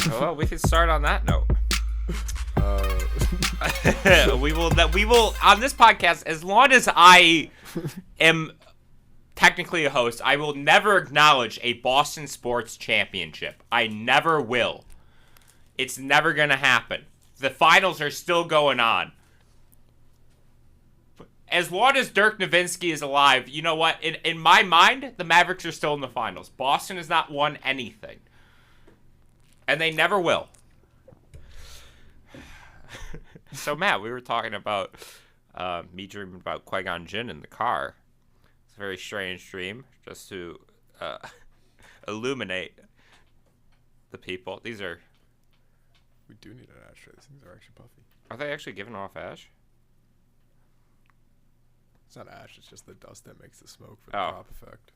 Well, we can start on that note. We will on this podcast, as long as I am technically a host, I will never acknowledge a Boston sports championship. I never will. It's never gonna happen. The finals are still going on. As long as Dirk Nowitzki is alive, you know what? In my mind, the Mavericks are still in the finals. Boston has not won anything. And they never will. So, Matt, we were talking about me dreaming about Qui-Gon Jinn in the car. It's a very strange dream, just to illuminate the people. These are... We do need an ashtray. These things are actually puffy. Are they actually giving off ash? It's not ash. It's just the dust that makes the smoke for the drop effect.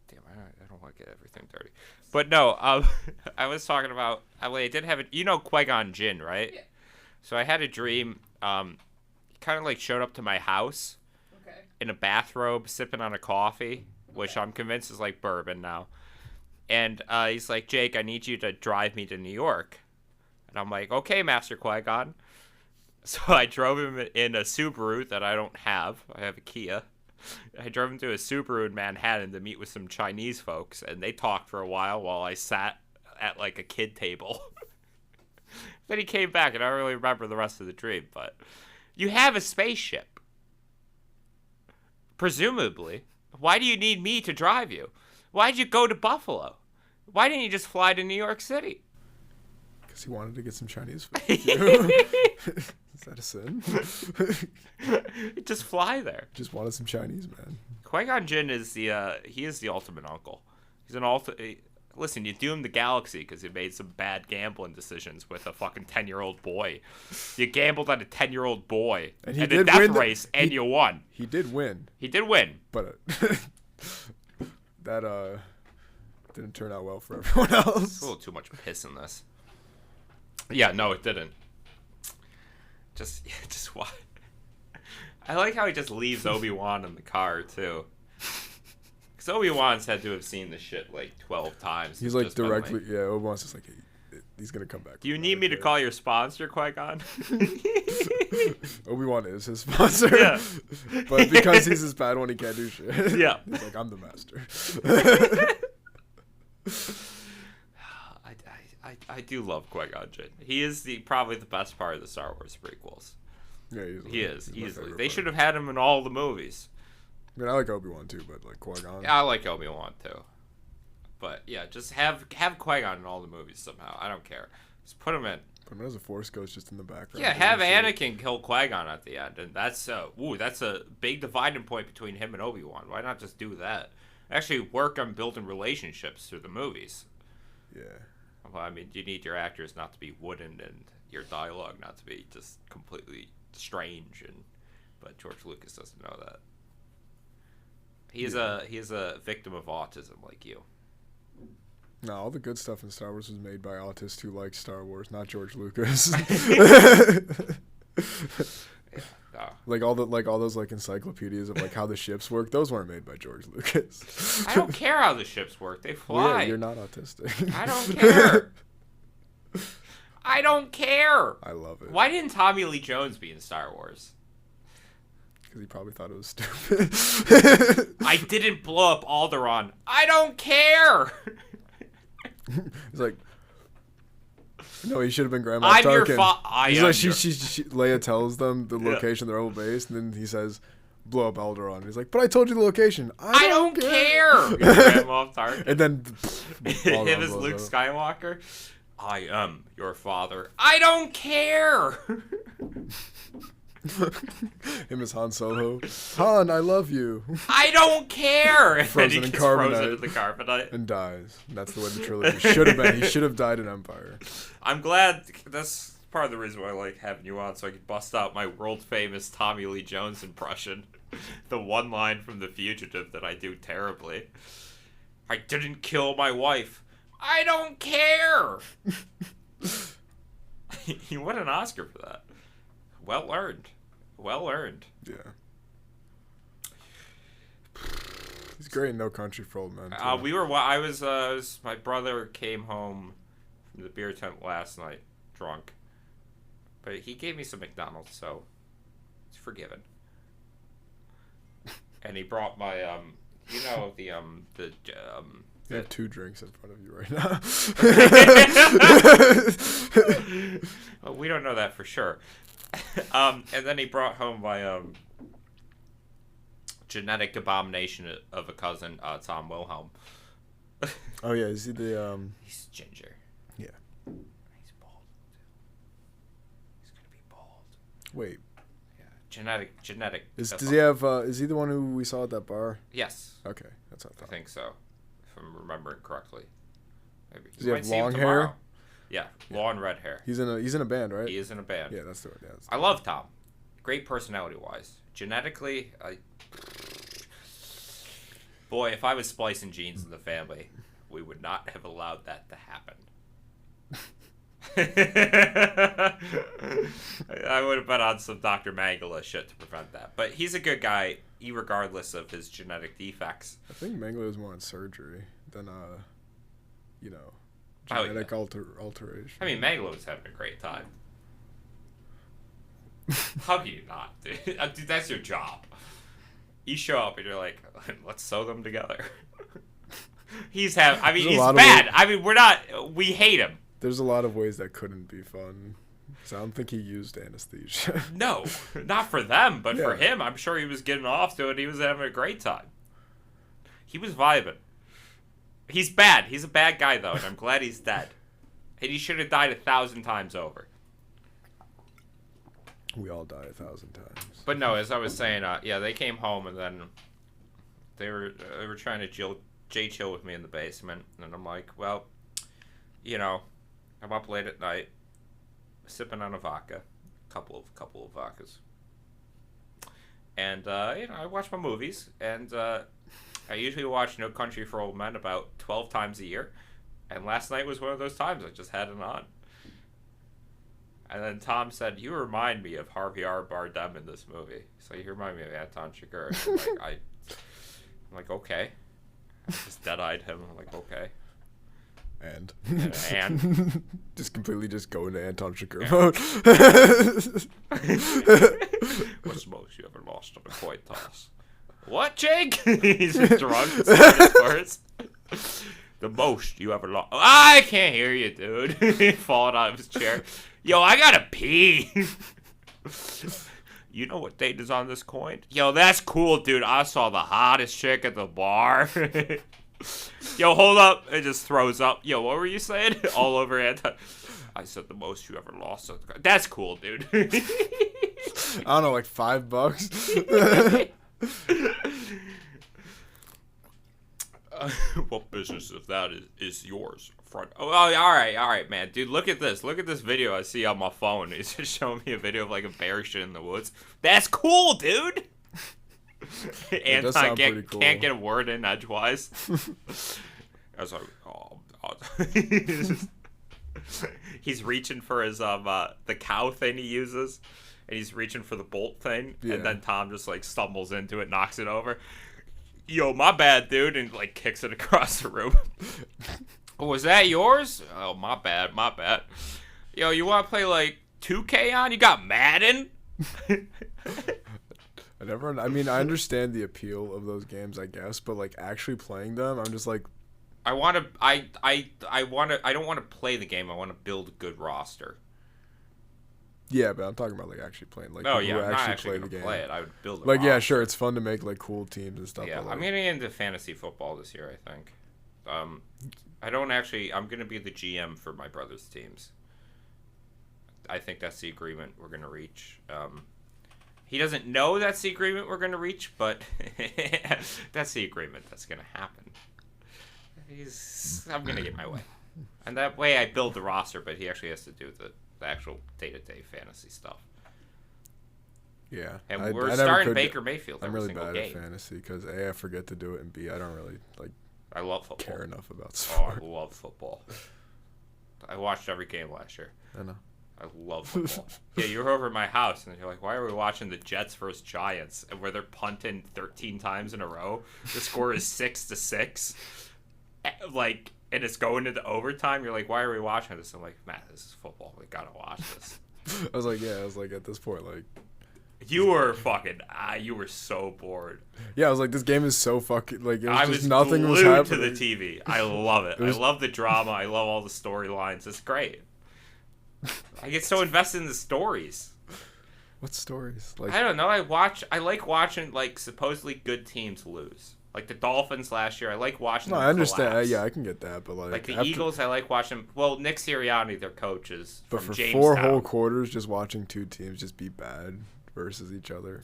Damn, I don't want to get everything dirty. But no, I was talking about... I did have it. You know Qui-Gon Jinn, right? Yeah. So I had a dream. He kind of like showed up to my house in a bathrobe, sipping on a coffee, which I'm convinced is like bourbon now. And he's like, Jake, I need you to drive me to New York. And I'm like, okay, Master Qui-Gon. So I drove him in a Subaru that I don't have. I have a Kia. I drove him to a Subaru in Manhattan to meet with some Chinese folks, and they talked for a while I sat at like a kid table. Then he came back, and I don't really remember the rest of the dream, but you have a spaceship. Presumably. Why do you need me to drive you? Why'd you go to Buffalo? Why didn't you just fly to New York City? Because he wanted to get some Chinese food. Is that a sin? Just fly there. Just wanted some Chinese, man. Qui-Gon Jinn is the ultimate uncle. He's an Listen, you doomed the galaxy because you made some bad gambling decisions with a fucking 10-year-old boy. You gambled on a 10-year-old boy and in a death race, and you won. He did win. He did win. But that didn't turn out well for everyone else. There's a little too much piss in this. Yeah, no, it didn't. Just why? I like how he just leaves Obi-Wan in the car, too. Because Obi-Wan's had to have seen this shit like 12 times. He's like directly, yeah, Obi-Wan's just like, he's going to come back. Do you need me to call your sponsor, Qui-Gon? Obi-Wan is his sponsor. Yeah. But because he's his bad one, he can't do shit. Yeah. He's like, I'm the master. I do love Qui-Gon Jinn. He is probably the best part of the Star Wars prequels. Yeah, easily. He is, easily. They should have had him in all the movies. I mean, I like Obi-Wan too, but like Qui-Gon. Yeah, I like Obi-Wan too. But yeah, just have Qui-Gon in all the movies somehow. I don't care. Just put him in. Put him as a Force ghost just in the background. Yeah, have Anakin kill Qui-Gon at the end, and that's a big dividing point between him and Obi-Wan. Why not just do that? Actually, work on building relationships through the movies. Yeah. Well, I mean, you need your actors not to be wooden and your dialogue not to be just completely strange, but George Lucas doesn't know that. He is a victim of autism like you. No, all the good stuff in Star Wars was made by autists who like Star Wars, not George Lucas. Like all those like encyclopedias of like how the ships work, those weren't made by George Lucas. I don't care how the ships work. They fly. Yeah, you're not autistic. I don't care. I don't care. I love it. Why didn't Tommy Lee Jones be in Star Wars? Because he probably thought it was stupid. I didn't blow up Alderaan. I don't care. He's like, no, he should have been Grandma I'm Tarkin. your father. He's like, Leia tells them the location of their old base, and then he says, blow up Alderaan. He's like, but I told you the location. I don't care. Grandma Tarkin. And then him as Luke Skywalker. I am your father. I don't care. Him as Han Solo. Han, I love you. I don't care. Frozen in carbonite. Frozen in the carbonite. And dies. And that's the way the trilogy should have been. He should have died in Empire. I'm glad. That's part of the reason why I like having you on, so I can bust out my world-famous Tommy Lee Jones impression. The one line from The Fugitive that I do terribly. I didn't kill my wife. I don't care. He won an Oscar for that. Well earned. Well earned. Yeah. He's great in No Country for Old Men. My brother came home the beer tent last night, drunk. But he gave me some McDonald's, so it's forgiven. And he brought my You have 2 drinks in front of you right now. Well, we don't know that for sure. And then he brought home my genetic abomination of a cousin, Tom Wilhelm. Oh yeah, is he the He's ginger. Yeah. He's bald. He's gonna be bald. Wait. Yeah. Genetic. Does he have? Is he the one who we saw at that bar? Yes. Okay, that's what I thought. I think so, if I'm remembering correctly. Maybe. Does he have long hair? Yeah, long red hair. He's in a band, right? He is in a band. Yeah, that's the one. Yeah, I love Tom. Great personality-wise. Genetically, boy, if I was splicing genes in the family, we would not have allowed that to happen. I would have been on some Dr. Mangala shit to prevent that. But he's a good guy, regardless of his genetic defects. I think Mangala was more on surgery than genetic alteration. I mean, Mangala was having a great time. How can you not, dude? Dude, that's your job. You show up and you're like, let's sew them together. He's bad. I mean, we hate him. There's a lot of ways that couldn't be fun. So I don't think he used anesthesia. No, not for them, but for him. I'm sure he was getting off to it. He was having a great time. He was vibing. He's bad. He's a bad guy, though, and I'm glad he's dead. And he should have died 1,000 times over. We all die 1,000 times. But no, as I was saying, they came home and then they were trying to chill with me in the basement, and I'm like, well, I'm up late at night, sipping on a vodka, couple of vodkas, and I watch my movies, and I usually watch No Country for Old Men about 12 times a year, and last night was one of those times I just had it on. And then Tom said, "You remind me of Harvey R. Bardem in this movie." So you remind me of Anton Chigurh. I'm like, okay. I just dead-eyed him. I'm like, okay. And just completely go into Anton Chigurh mode. What's the most you ever lost on a coin toss? What, Jake? He's just drunk and saying his words. The most you ever lost. I can't hear you, dude. Falling out of his chair. Yo, I gotta pee. You know what date is on this coin? Yo, that's cool, dude. I saw the hottest chick at the bar. Yo, hold up. It just throws up. Yo, what were you saying? All over Anton. I said the most you ever lost. That's cool, dude. I don't know, like $5. What business of that is yours? Oh, all right, man. Dude, look at this. Look at this video I see on my phone. He's just showing me a video of like a bear shit in the woods. That's cool, dude. Anton can't get a word in edgewise. I was like, oh. He's reaching for his the cow thing he uses, and he's reaching for the bolt thing, and then Tom just like stumbles into it, knocks it over. Yo, my bad, dude, and like kicks it across the room. Oh, was that yours? Oh, my bad. Yo, you want to play like 2K on? You got Madden? I mean, I understand the appeal of those games, I guess, but like actually playing them, I'm just like, I don't want to play the game. I want to build a good roster. Yeah, but I'm talking about like actually playing. Like, I'm not actually going to play it. I would build a roster. Yeah, sure, it's fun to make like cool teams and stuff. Yeah, but, like, I'm getting into fantasy football this year, I think. I'm going to be the GM for my brother's teams. I think that's the agreement we're going to reach. He doesn't know that's the agreement we're going to reach, but that's the agreement that's going to happen. I'm going to get my way. And that way I build the roster, but he actually has to do the actual day-to-day fantasy stuff. Yeah. And we're starting Baker Mayfield I'm every really single bad game. at fantasy because A, I forget to do it, and B, I don't really I love football. care enough about sport. Oh, I love football. I watched every game last year. I know. I love football. Yeah, you were over at my house, and you're like, why are we watching the Jets versus Giants, and where they're punting 13 times in a row? The score is 6-6. Like, and it's going into overtime. You're like, why are we watching this? I'm like, man, this is football. We gotta watch this. I was like, yeah. I was like, at this point, like. You were fucking. You were so bored. Yeah, I was like, this game is so fucking like. It was I just was nothing was glued happening. to the TV. I love it. I love the drama. I love all the storylines. It's great. I get so invested in the stories. What stories? Like I don't know. I like watching like supposedly good teams lose. Like the Dolphins last year. I like watching. No, them I understand. collapse. Yeah, I can get that, but like the Eagles, I like watching. Well, Nick Sirianni, their coach, is but from for Jamestown. 4 whole quarters, just watching 2 teams just be bad versus each other.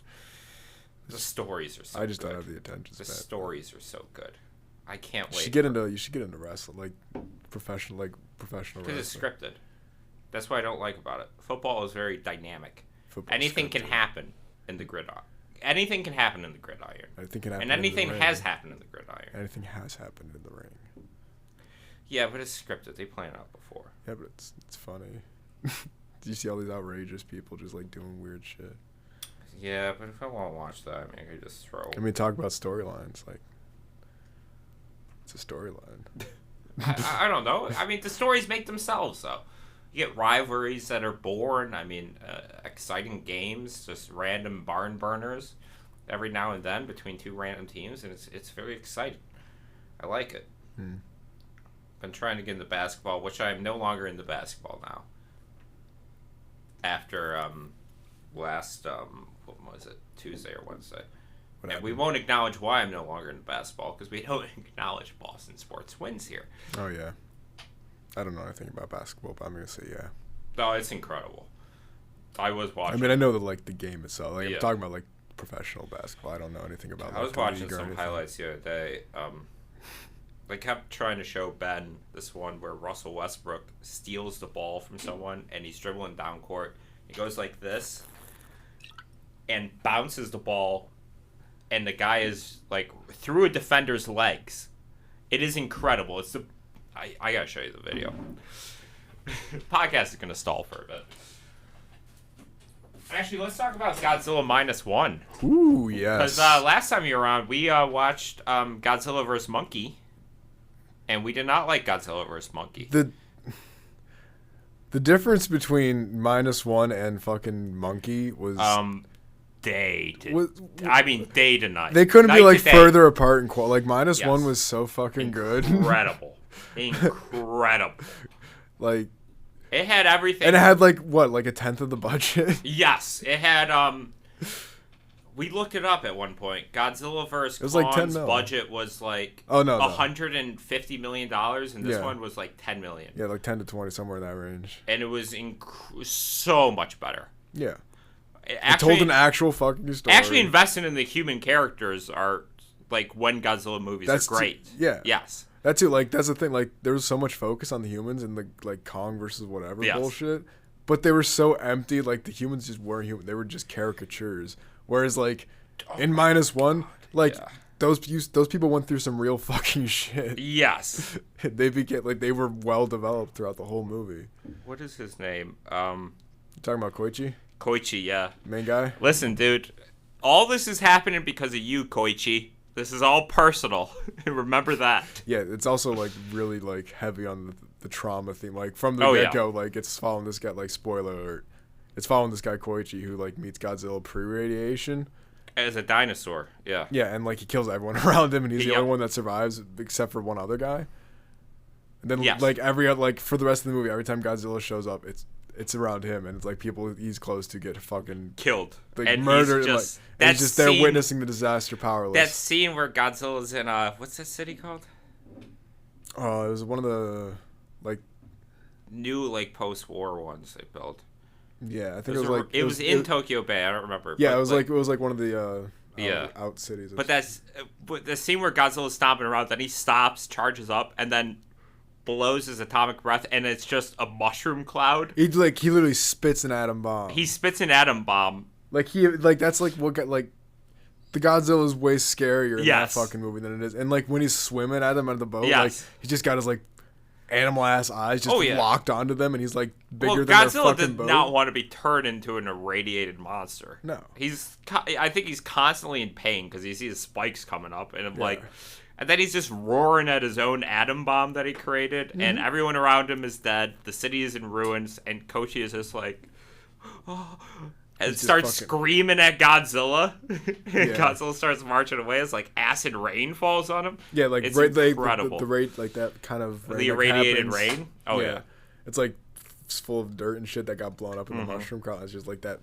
The stories are so I just good. don't have the attention The span. stories are so good. I can't wait. You should get into wrestling, like professional wrestling. Because it's scripted. That's what I don't like about it. Football is very dynamic. Football's Anything can scripted. happen in the gridiron. Anything can happen in the gridiron. Anything can happen. And in the anything ring. has happened in the gridiron. Anything has happened in the ring. Yeah, but it's scripted. They plan it out before. Yeah, but it's funny. Do you see all these outrageous people just like doing weird shit? Yeah, but if I want to watch that, I mean, I could just throw. I mean, talk about storylines. Like, it's a storyline. I don't know. I mean, the stories make themselves, though. You get rivalries that are born. I mean, exciting games, just random barn burners every now and then between 2 random teams, and it's very exciting. I like it. Been trying to get into basketball, which I'm no longer into basketball now. After last what was it, Tuesday or Wednesday? And we won't acknowledge why I'm no longer into basketball because we don't acknowledge Boston sports wins here. Oh yeah. I don't know anything about basketball, but I'm gonna say yeah. No, it's incredible. I was watching. I mean, I know the game itself. Like Yeah. I'm talking about like professional basketball. I don't know anything about. I was like, the watching league or some anything. highlights the other day. They kept trying to show Ben this one where Russell Westbrook steals the ball from someone and he's dribbling down court. He goes like this and bounces the ball, and the guy is like through a defender's legs. It is incredible. It's I gotta show you the video. Podcast is gonna stall for a bit. Actually, let's talk about Godzilla Minus One. Ooh, yes. Because last time you were on, we watched Godzilla vs. Monkey, and we did not like Godzilla vs. Monkey. The difference between -1 and fucking Monkey was day to night. They couldn't night be like to day. further apart in quality. Like -1 Yes. was so fucking good. Incredible. Like It had everything. and it had like what, like a tenth of the budget. Yes, it had. We looked it up at one point. Godzilla vs. It was like 10 Kong's mil. budget was like $150 million, and this Yeah. one was like $10 million. Yeah, like 10 to 20, somewhere in that range. And it was so much better. Yeah. It Actually, told an actual fucking story. Actually, investing in the human characters are like when Godzilla movies are great. Yeah. Yes. That too, like that's the thing. Like there was so much focus on the humans and the like Kong versus whatever Yes. bullshit, but they were so empty. Like the humans just weren't human; they were just caricatures. Whereas like in -1, like yeah. those people went through some real fucking shit. Yes. They became like they were well developed throughout the whole movie. What is his name? You talking about Koichi, Koichi, yeah. main guy? Listen, dude. All this is happening because of you, Koichi. This is all personal. Remember that. Yeah, it's also like really like heavy on the trauma theme. Like from the yeah. get-go, like it's following this guy. Like spoiler alert, it's following this guy Koichi who like meets Godzilla pre-radiation. As a dinosaur, yeah. Yeah, and like he kills everyone around him, and he's the Yep. only one that survives except for one other guy. And then Yes. like like for the rest of the movie, every time Godzilla shows up, it's around him, and it's like people he's close to get fucking Killed. like and murdered. He's And he's just there witnessing the disaster, powerless. That scene where Godzilla's in what's that city called? Oh, it was one of the like New like post-war ones they built. yeah, I think it was like it was in Tokyo Bay. I don't remember. Yeah, but, it was like one of the Yeah. out cities. But but the scene where Godzilla's stomping around, then he stops, charges up, and then blows his atomic breath, and it's just a mushroom cloud. he literally spits an atom bomb. He spits an atom bomb. That's like what got like the Godzilla is way scarier in that Yes. fucking movie than it is. And like when he's swimming at him out of the boat, Yes. like he just got his like animal ass eyes just Oh, yeah. locked onto them, and he's like bigger Well, than their Godzilla fucking did boat. not want to be turned into an irradiated monster. No. I think he's constantly in pain because he sees spikes coming up, and I'm like, And then he's just roaring at his own atom bomb that he created, and everyone around him is dead. The city is in ruins, and Kochi is just like, oh, and starts screaming at Godzilla. And Godzilla starts marching away as like acid rain falls on him. Yeah, like it's incredible. The rate, like that kind of rain, the irradiated rain. Oh yeah, it's like it's full of dirt and shit that got blown up in the mushroom cloud. It's just like that.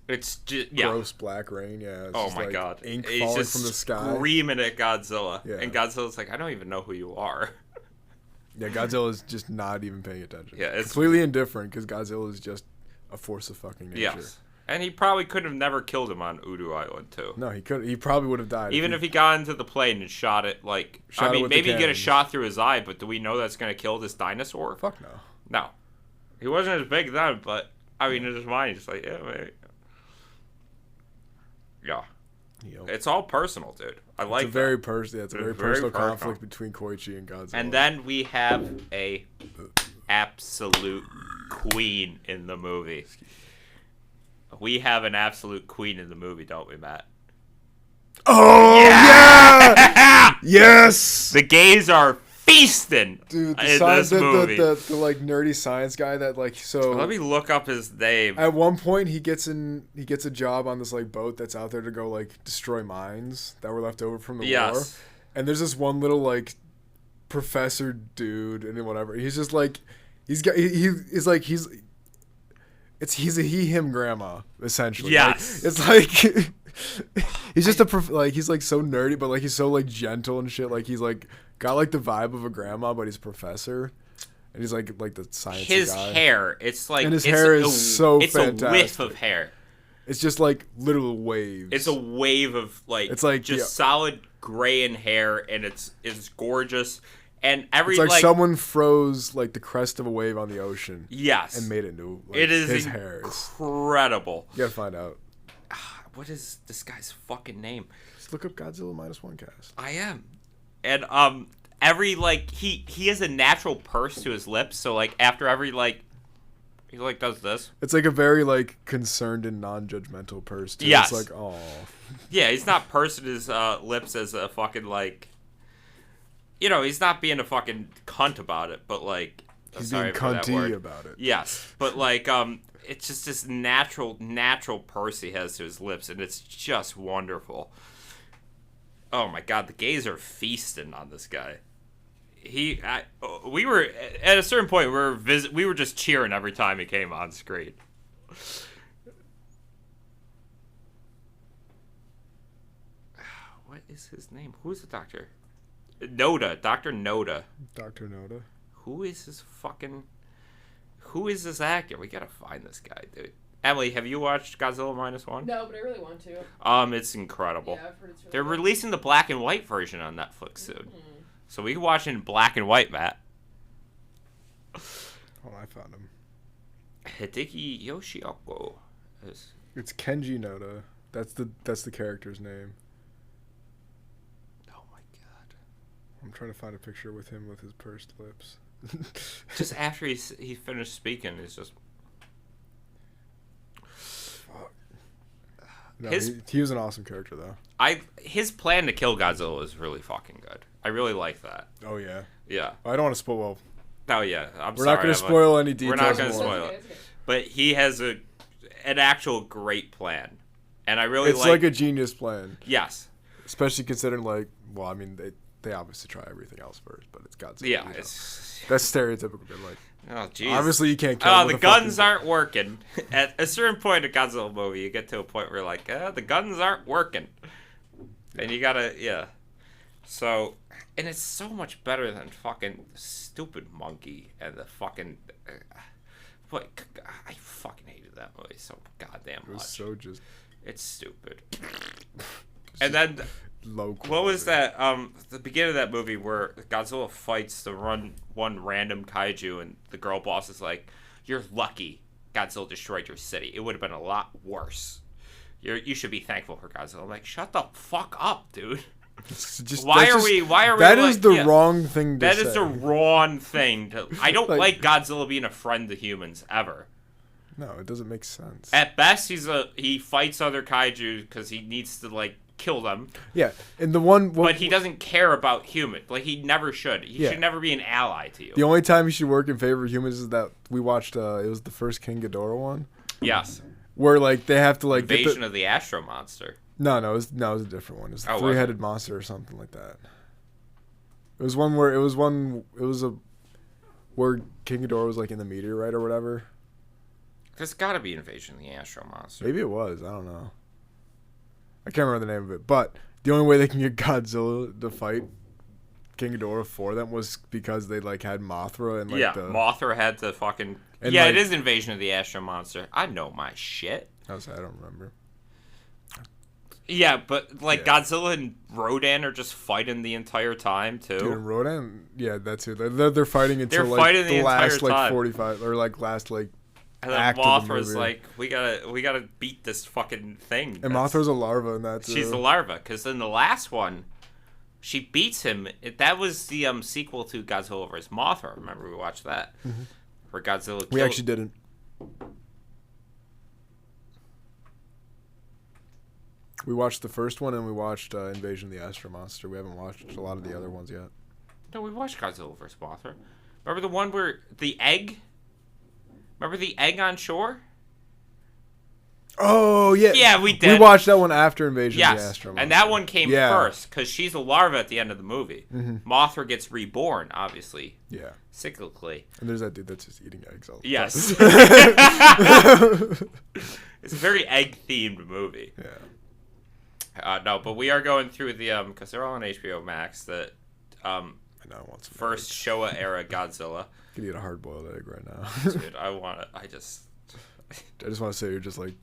It's just gross black rain. Yeah. It's just my like god! Ink He's falling just from the sky. Screaming at Godzilla, Yeah. and Godzilla's like, I don't even know who you are. Yeah, Godzilla is just not even paying attention. Yeah, it's completely indifferent because Godzilla is just a force of fucking nature. Yes. And he probably could have never killed him on Udu Island, too. No, he could. He probably would have died. Even if he got into the plane and shot it, like... maybe get a shot through his eye, but do we know that's going to kill this dinosaur? Fuck no. No. He wasn't as big then, but, I mean, in his mind, he's like, yeah, maybe. Yeah. Yo. It's all personal, dude. I like it's a very personal conflict between Koichi and Godzilla. And then we have a absolute queen in the movie. We have an absolute queen in the movie, don't we, Matt? Oh, yeah! Yes! The gays are feasting Dude, in this movie. The like nerdy science guy that like so. Let me look up his name. At one point, he gets a job on this like boat that's out there to go like destroy mines that were left over from the war. And there's this one little like professor dude and whatever. He's just like he's a he-him grandma, essentially. Yes. Like, it's like he's just he's like so nerdy, but like he's so like gentle and shit. Like he's like got like the vibe of a grandma, but he's a professor, and he's like the science guy. His hair, it's like, and his hair is so fantastic. It's a whiff of hair. It's just like literal waves. It's a wave of like it's like just solid gray in hair, and it's gorgeous. And it's like someone froze like the crest of a wave on the ocean. Yes. And made it new. Like, it is his hair. Incredible. You gotta find out. What is this guy's fucking name? Just look up Godzilla Minus One cast. I am. And every like he has a natural purse to his lips, so like after every like he like does this. It's like a very like concerned and non-judgmental purse too. Yes. It's like oh. Yeah, he's not pursing his lips as a fucking like. You know, he's not being a fucking cunt about it, but like he's being cunty about it. Yes, but like it's just this natural purse he has to his lips, and it's just wonderful. Oh my god, the gays are feasting on this guy. We were at a certain point we were just cheering every time he came on screen. What is his name? Who's the doctor? Noda, Dr. Noda. Dr. Noda. Who is this actor? We gotta find this guy, dude. Emily, have you watched Godzilla Minus One? No, but I really want to. It's incredible. Yeah, I've heard it's really They're good. releasing the black and white version on Netflix soon. So we can watch it in black and white, Matt. Oh, I found him. Hideki Yoshioko. It's Kenji Noda. That's the character's name. I'm trying to find a picture with him with his pursed lips. Just after he finished speaking, it's just... Fuck. No, he was an awesome character, though. His plan to kill Godzilla is really fucking good. I really like that. Oh, yeah. Yeah. I don't want to spoil... Well, oh, yeah. We're not going to spoil any details. We're not going to spoil it. But he has an actual great plan. And I really It's like a genius plan. Yes. Especially considering, like... Well, I mean, they obviously try everything else first, but it's Godzilla. Yeah, that's stereotypical. Like, oh, jeez. Obviously, you can't kill. Oh, the guns aren't working. At a certain point in a Godzilla movie, you get to a point where you're like, the guns aren't working, and you gotta, So, and it's so much better than fucking the stupid monkey and the fucking. I fucking hated that movie so goddamn much. It was so just. It's stupid. And then. Low quality. What was that? The beginning of that movie where Godzilla fights the one random kaiju, and the girl boss is like, "You're lucky Godzilla destroyed your city. It would have been a lot worse. You should be thankful for Godzilla." I'm like, shut the fuck up, dude. Why are we? That is the wrong thing to say. That is the wrong thing to. I don't like Godzilla being a friend to humans ever. No, it doesn't make sense. At best, he fights other kaiju because he needs to like kill them. Yeah, and the one... But he doesn't care about humans. Like, he never should. He should never be an ally to you. The only time he should work in favor of humans is that we watched, it was the first King Ghidorah one. Yes. Where, like, they have to, like... Invasion of the Astro Monster. No, it was a different one. It was the three-headed monster or something like that. It was one where... where King Ghidorah was, like, in the meteorite or whatever. There's got to be Invasion of the Astro Monster. Maybe it was. I don't know. I can't remember the name of it. But the only way they can get Godzilla to fight King Ghidorah for them was because they, like, had Mothra and, like, Mothra had to fucking... Yeah, like, it is Invasion of the Astro Monster. I know my shit. I don't remember. Yeah, but, like, Godzilla and Rodan are just fighting the entire time, too. Dude, Rodan... Yeah, that's it. They're fighting until, like, the last, like, 45... Or, like, last, like... And then Mothra's like, we gotta beat this fucking thing. And Mothra's a larva in that, too. She's a larva, because in the last one, she beats him. That was the sequel to Godzilla vs. Mothra. Remember, we watched that? Mm-hmm. Where Godzilla killed... We actually didn't. We watched the first one, and we watched Invasion of the Astro Monster. We haven't watched a lot of the other ones yet. No, we watched Godzilla vs. Mothra. Remember the one where the egg... Remember the egg on shore? Oh, yeah. Yeah, we did. We watched that one after Invasion of the Astro Monster. And that one came first, because she's a larva at the end of the movie. Mm-hmm. Mothra gets reborn, obviously. Yeah. Cyclically. And there's that dude that's just eating eggs all the time. Yes. It's a very egg-themed movie. Yeah. No, but we are going through the, because they're all on HBO Max, the I know, I want some first eggs. Showa-era Godzilla. I could eat a hard-boiled egg right now. Dude, I want it. I just want to say you're just like,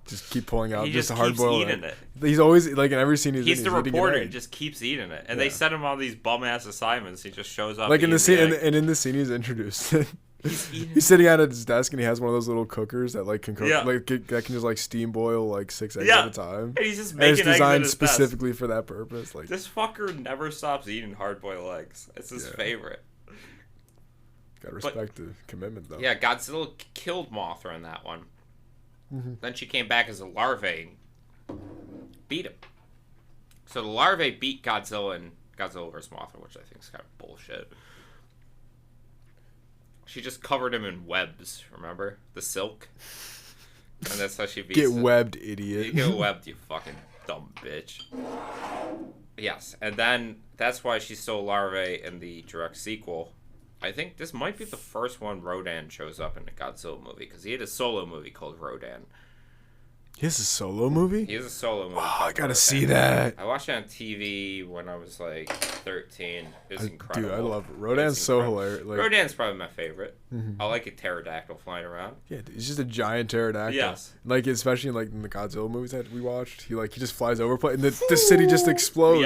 just keep pulling out he just a keeps hard-boiled eating egg. it. He's always, like, in every scene he's the reporter. He just keeps eating it. And they send him all these bum-ass assignments. He just shows up. Like, in the scene, and in the scene he's introduced. He's sitting at his desk and he has one of those little cookers that like can cook, like that can just like steam boil like 6 eggs at a time. And he's just making eggs. It's designed specifically for that purpose. Like, this fucker never stops eating hard-boiled eggs. It's his favorite. Gotta respect the commitment, though. Yeah, Godzilla killed Mothra in that one. Mm-hmm. Then she came back as a larvae and beat him. So the larvae beat Godzilla in Godzilla vs. Mothra, which I think is kind of bullshit. She just covered him in webs, remember? The silk. And that's how she beats him. Get webbed, idiot. You get webbed, you fucking dumb bitch. Yes, and then that's why she's so larvae in the direct sequel. I think this might be the first one Rodan shows up in a Godzilla movie, because he had a solo movie called Rodan. He has a solo movie? He has a solo movie. Wow, I gotta see that. I watched it on TV when I was like 13. It's incredible. Dude, I love it. Rodan's so hilarious. Like, Rodan's probably my favorite. Mm-hmm. I like a pterodactyl flying around. Yeah, dude, he's just a giant pterodactyl. Yes. Like, especially like in the Godzilla movies that we watched, he just flies over, and the city just explodes.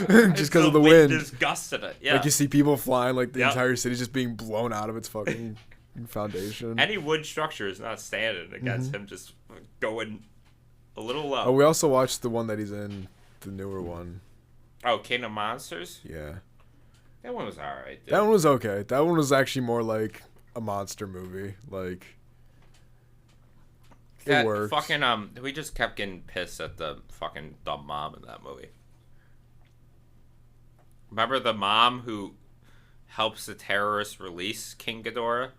Yep. Just because of the wind. There's gusts in it. Yeah. Like, you see people flying, like the entire city just being blown out of its fucking foundation. Any wood structure is not standing against him just going a little low. Oh, we also watched the one that he's in, the newer one. Oh, King of Monsters? Yeah. That one was alright, dude. That one was okay. That one was actually more like a monster movie. Like, it worked. Fucking, we just kept getting pissed at the fucking dumb mom in that movie. Remember the mom who helps the terrorists release King Ghidorah?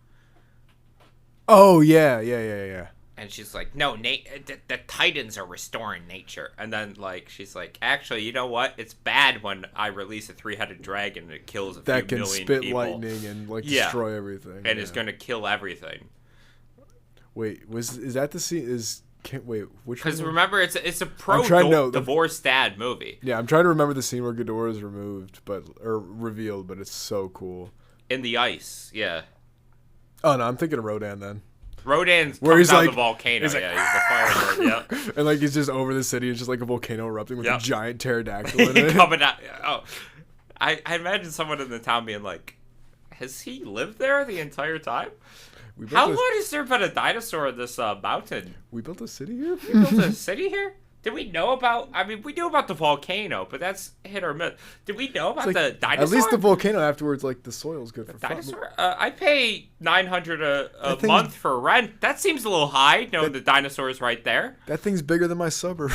Oh, yeah. And she's like, no, the Titans are restoring nature. And then, like, she's like, actually, you know what? It's bad when I release a 3-headed dragon and it kills a few million people. That can spit lightning and, like, destroy everything. And it's going to kill everything. Wait, is that the scene? Which one? Because remember, it's a pro-divorced dad movie. Yeah, I'm trying to remember the scene where Ghidorah is revealed, but it's so cool. In the ice, yeah. Oh, no, I'm thinking of Rodan then. Rodan comes out of the volcano. He's the fire lord, yep. And like he's just over the city. It's just like a volcano erupting with a giant pterodactyl in it. Coming out. Oh, I imagine someone in the town being like, "Has he lived there the entire time? How long has there been a dinosaur in this mountain? We built a city here. We built a city here. Did we know about? I mean, we knew about the volcano, but that's hit or miss. Did we know about the dinosaur? At least the volcano afterwards, like the soil's good for dinosaur. I pay $900 a month for rent. That seems a little high. No, the dinosaur's right there. That thing's bigger than my suburb.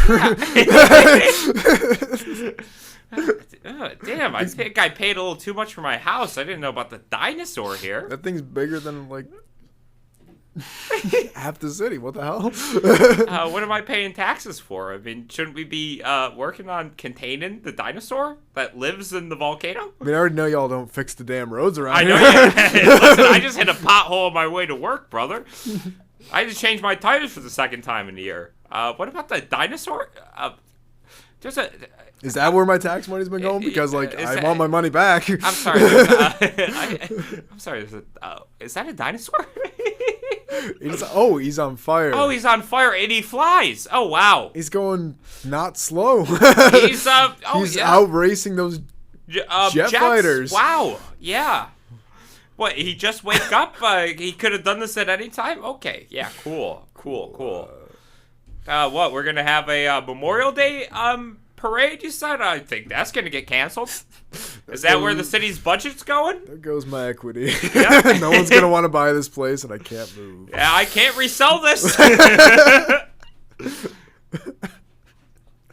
Damn, I think I paid a little too much for my house. I didn't know about the dinosaur here. That thing's bigger than like half the city. What the hell? What am I paying taxes for? I mean, shouldn't we be working on containing the dinosaur that lives in the volcano? I mean, I already know y'all don't fix the damn roads around here. I know. Listen, I just hit a pothole on my way to work, brother. I just changed my tires for the second time in a year. What about the dinosaur? Is that where my tax money's been going? Because I want my money back. I'm sorry. I'm sorry. Is that a dinosaur? He's on fire. Oh, he's on fire and he flies. Oh, wow. He's going not slow. He's out racing those jet fighters. Wow. Yeah. What? He just wake up? He could have done this at any time. Okay. Yeah. Cool. What? We're gonna have a Memorial Day parade, you said? I think that's going to get canceled. Is that where the city's budget's going? There goes my equity. Yeah. No one's going to want to buy this place, and I can't move. Yeah, I can't resell this.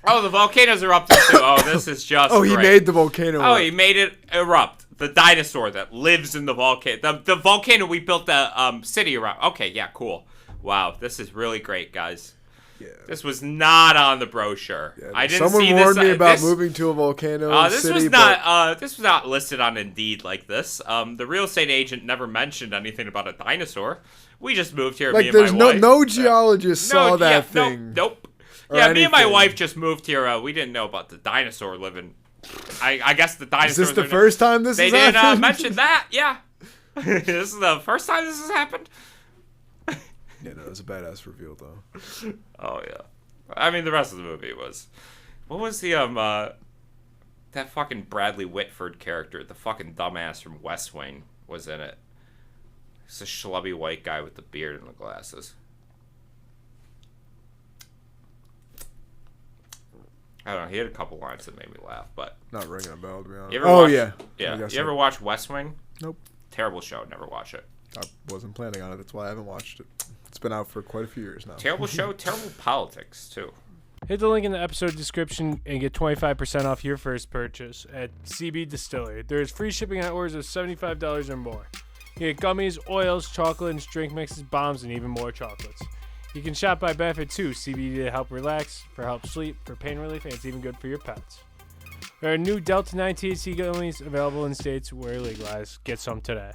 Oh, the volcanoes erupted too. Oh, this is just he made the volcano erupt. He made it erupt. The dinosaur that lives in the volcano. The volcano we built the city around. Okay, yeah, cool. Wow, this is really great, guys. Yeah. This was not on the brochure. Yeah, I didn't see this. Someone warned me about moving to a volcano city. This was not listed on Indeed like this. The real estate agent never mentioned anything about a dinosaur. We just moved here. Me and my wife. No geologist saw that thing. Nope. Yeah, anything. Me and my wife just moved here. We didn't know about the dinosaur living. I guess the dinosaur. Is this the first time this has happened? They didn't mention that. Yeah. This is the first time this has happened. Yeah, no, it was a badass reveal, though. Oh, yeah. I mean, the rest of the movie was... What was the, that fucking Bradley Whitford character, the fucking dumbass from West Wing, was in it. He's a schlubby white guy with the beard and the glasses. I don't know, he had a couple lines that made me laugh, but... Not ringing a bell, to be honest. Yeah. Yeah. You ever watch West Wing? Nope. Terrible show, never watch it. I wasn't planning on it, that's why I haven't watched it. It's been out for quite a few years now. Terrible show, terrible politics, too. Hit the link in the episode description and get 25% off your first purchase at CBDistillery. There is free shipping on orders of $75 or more. You get gummies, oils, chocolates, drink mixes, bombs, and even more chocolates. You can shop by benefit too. CBD to help relax, for help sleep, for pain relief, and it's even good for your pets. There are new Delta 9 THC gummies available in states where legalized. Get some today.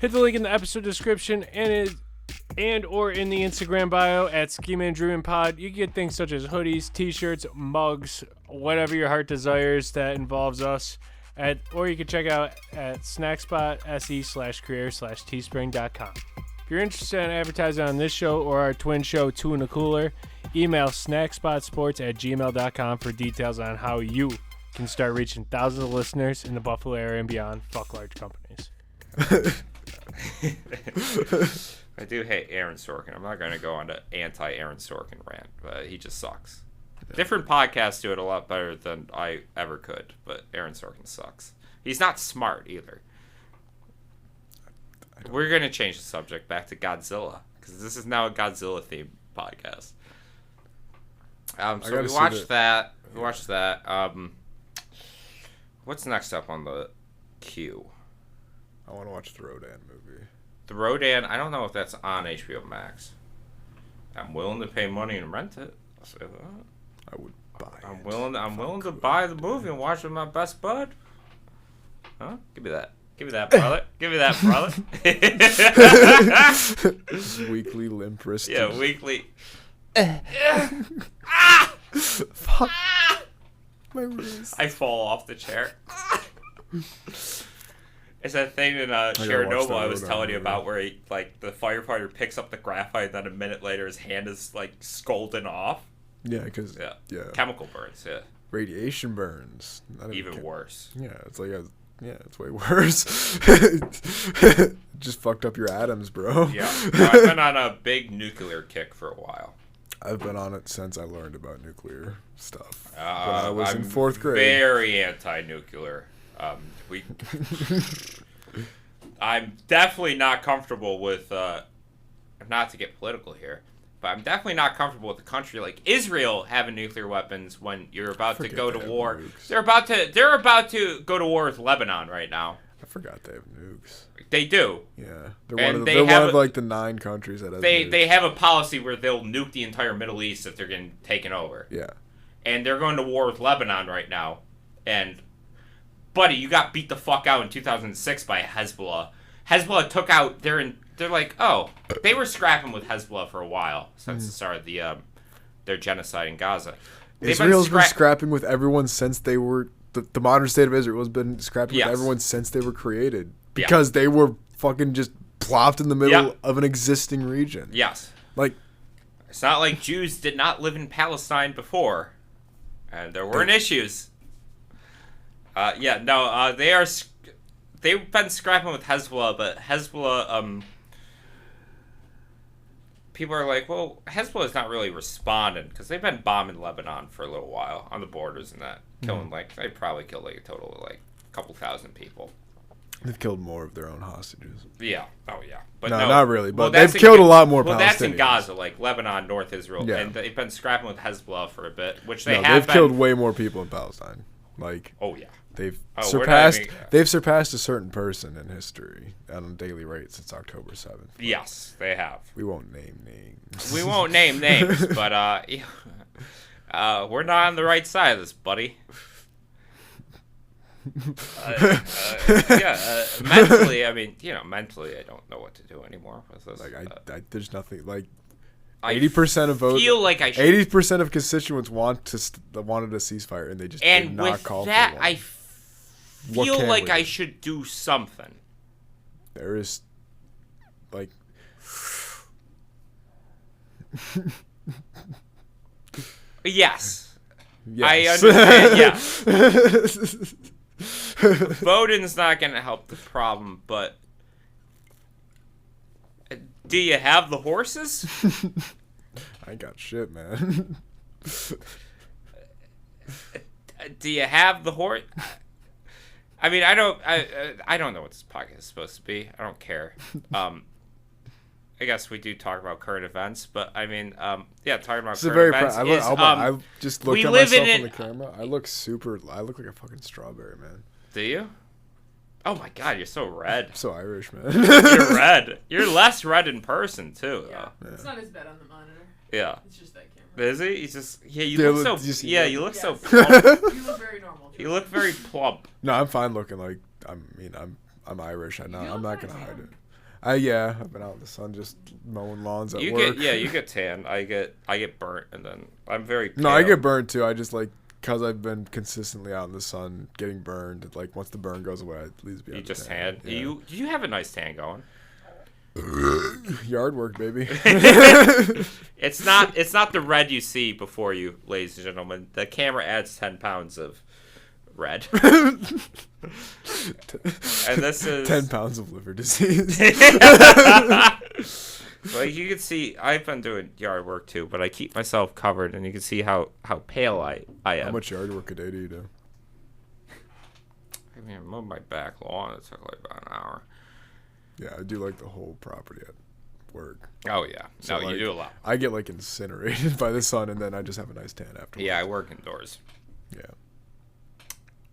Hit the link in the episode description and or in the Instagram bio at Schemin Dreamin Pod. You can get things such as hoodies, t-shirts, mugs, whatever your heart desires that involves us. Or you can check out at snackspot.se/career/teespring.com. If you're interested in advertising on this show or our twin show, Two in a Cooler, email snackspotsports@gmail.com for details on how you can start reaching thousands of listeners in the Buffalo area and beyond. Fuck large companies. I do hate Aaron Sorkin. I'm not going to go on an anti-Aaron Sorkin rant, but he just sucks. Yeah. Different podcasts do it a lot better than I ever could, but Aaron Sorkin sucks. He's not smart either. We're going to change the subject back to Godzilla, because this is now a Godzilla-themed podcast. So we watched that. We watched that. What's next up on the queue? I want to watch the Rodan movie. The Rodan, I don't know if that's on HBO Max. I'm willing to pay money and rent it. I'll say that. I would buy it. I'm willing to buy the movie and watch it with my best bud. Huh? Give me that. Give me that, brother. Give me that, brother. Weekly limp wrist. Yeah, weekly. Fuck. My wrist. I fall off the chair. It's that thing in Chernobyl I was telling you about where he, like, the firefighter picks up the graphite, then a minute later his hand is, like, scalding off. Yeah, because... Yeah. Chemical burns, yeah. Radiation burns. Even worse. Yeah, it's like... it's way worse. Just fucked up your atoms, bro. Yeah. I've been on a big nuclear kick for a while. I've been on it since I learned about nuclear stuff. When I was in 4th grade. Very anti-nuclear. I'm definitely not comfortable with, not to get political here, but I'm definitely not comfortable with a country like Israel having nuclear weapons when you're about to go to war. Nukes. They're about to go to war with Lebanon right now. I forgot they have nukes. They do. Yeah, they're one of like the 9 countries that have nukes. They have a policy where they'll nuke the entire Middle East if they're getting taken over. Yeah. And they're going to war with Lebanon right now. And, buddy, you got beat the fuck out in 2006 by Hezbollah. Hezbollah took out they're like, oh, they were scrapping with Hezbollah for a while since the start of their genocide in Gaza. Israel's been scrapping with everyone since they were the modern state of Israel has been scrapping with everyone since they were created. Because they were fucking just plopped in the middle of an existing region. Yes. Like, it's not like Jews did not live in Palestine before, and there weren't issues. They've been scrapping with Hezbollah, but Hezbollah, people are like, well, Hezbollah's not really responding because they've been bombing Lebanon for a little while on the borders and that, killing they probably killed like a total of like a couple thousand people. They've killed more of their own hostages. Yeah. Oh, yeah. But no, not really. But they've killed a lot more Palestinians. Well, that's in Gaza, like Lebanon, North Israel. Yeah. And they've been scrapping with Hezbollah for a bit, which they've killed way more people in Palestine. Like, oh, yeah. They've surpassed a certain person in history on a daily rate since October 7th. Yes, they have. We won't name names. We won't name names, but we're not on the right side of this, buddy. Mentally, I mean, mentally, I don't know what to do anymore with this. Like, there's nothing like 80% of votes. Feel like I should. 80% of constituents wanted a ceasefire, and they just did not call for one. And with that, I feel like I should do something. There is, like. Yes. I understand. Yeah. Voting's not going to help the problem, but do you have the horses? I ain't got shit, man. Do you have the horse? I mean, I don't know what this podcast is supposed to be. I don't care. I guess we do talk about current events, but I mean, talking about current events I just looked at myself on the camera. I look like a fucking strawberry, man. Do you? Oh my god, you're so red. I'm so Irish, man. You're red. You're less red in person too, though. Yeah. It's not as bad on the monitor. Yeah. It's just that camera. Is he? He's just you look so you look so plump. You look very normal. You look very plump. No, I'm fine looking like I'm Irish. I'm not gonna hide it. I've been out in the sun just mowing lawns at work. You get tan. I get burnt, and then I'm very pale. No, I get burnt too. I just because I've been consistently out in the sun getting burned. Like once the burn goes away, it leaves me. You just tan. Yeah. You have a nice tan going. Yard work, baby. It's not the red you see before you, ladies and gentlemen. The camera adds 10 pounds of red. And this is 10 pounds of liver disease. Like you can see, I've been doing yard work too, but I keep myself covered, and you can see how pale I am. How much yard work a day do you do? I mean, I mowed my back lawn. It took like about an hour. Yeah, I do like the whole property at work. Oh yeah, so you do a lot. I get like incinerated by the sun, and then I just have a nice tan afterwards. Yeah, I work indoors. Yeah.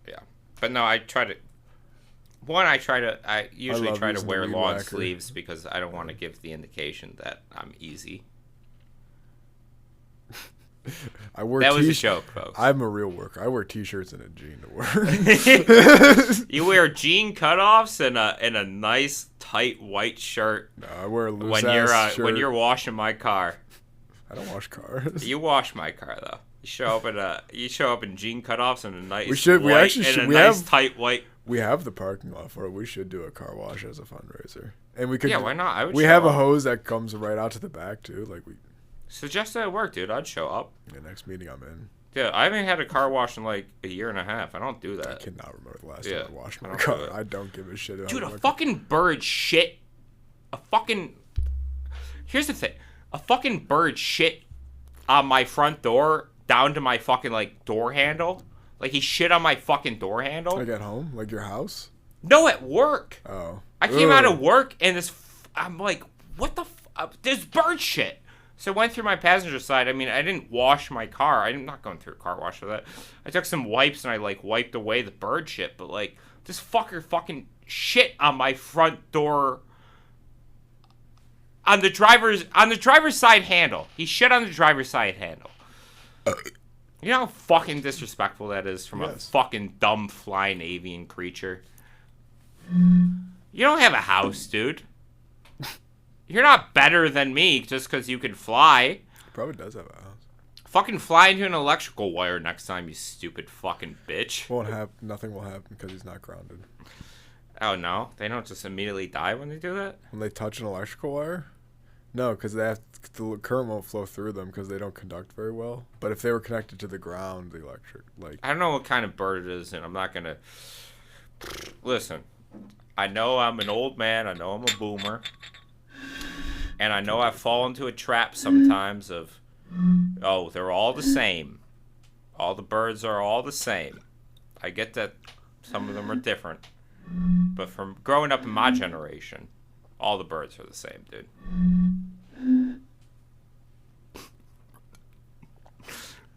Yeah, but no, I usually try to wear long sleeves because I don't want to give the indication that I'm easy. That was a joke, folks. I'm a real worker. I wear t-shirts and a jean to work. You wear jean cutoffs and a nice tight white shirt. No, I wear a loose shirt when you're washing my car. I don't wash cars. You wash my car though. You show up in jean cutoffs and a nice tight white. We have the parking lot for it. We should do a car wash as a fundraiser. And we could. Yeah, why not? We have a hose that comes right out to the back too. Like we. Suggest that at work, dude. I'd show up. The next meeting I'm in. Yeah, I haven't had a car wash in like a year and a half. I don't do that. I cannot remember the last time I washed my car. I don't give a shit. Dude, a fucking bird shit. Here's the thing. A fucking bird shit on my front door down to my fucking, like, door handle. Like, he shit on my fucking door handle. Like at home? Like your house? No, at work. Oh. I came out of work, and I'm like, what the there's bird shit. So I went through my passenger side. I mean, I didn't wash my car. I'm not going through a car wash for that. I took some wipes, and I, like, wiped away the bird shit. But, like, this fucker fucking shit on my front door. On the driver's side handle. He shit on the driver's side handle. You know how fucking disrespectful that is from a fucking dumb flying avian creature? You don't have a house, dude. You're not better than me just because you can fly. He probably does have a house. Fucking fly into an electrical wire next time, you stupid fucking bitch. Nothing will happen because he's not grounded. Oh, no? They don't just immediately die when they do that? When they touch an electrical wire? No, because the current won't flow through them because they don't conduct very well. But if they were connected to the ground, the electric, like... I don't know what kind of bird it is, and I'm not going to... Listen, I know I'm an old man. I know I'm a boomer. And I know I fall into a trap sometimes of, oh, they're all the same. All the birds are all the same. I get that some of them are different. But from growing up in my generation, all the birds are the same, dude.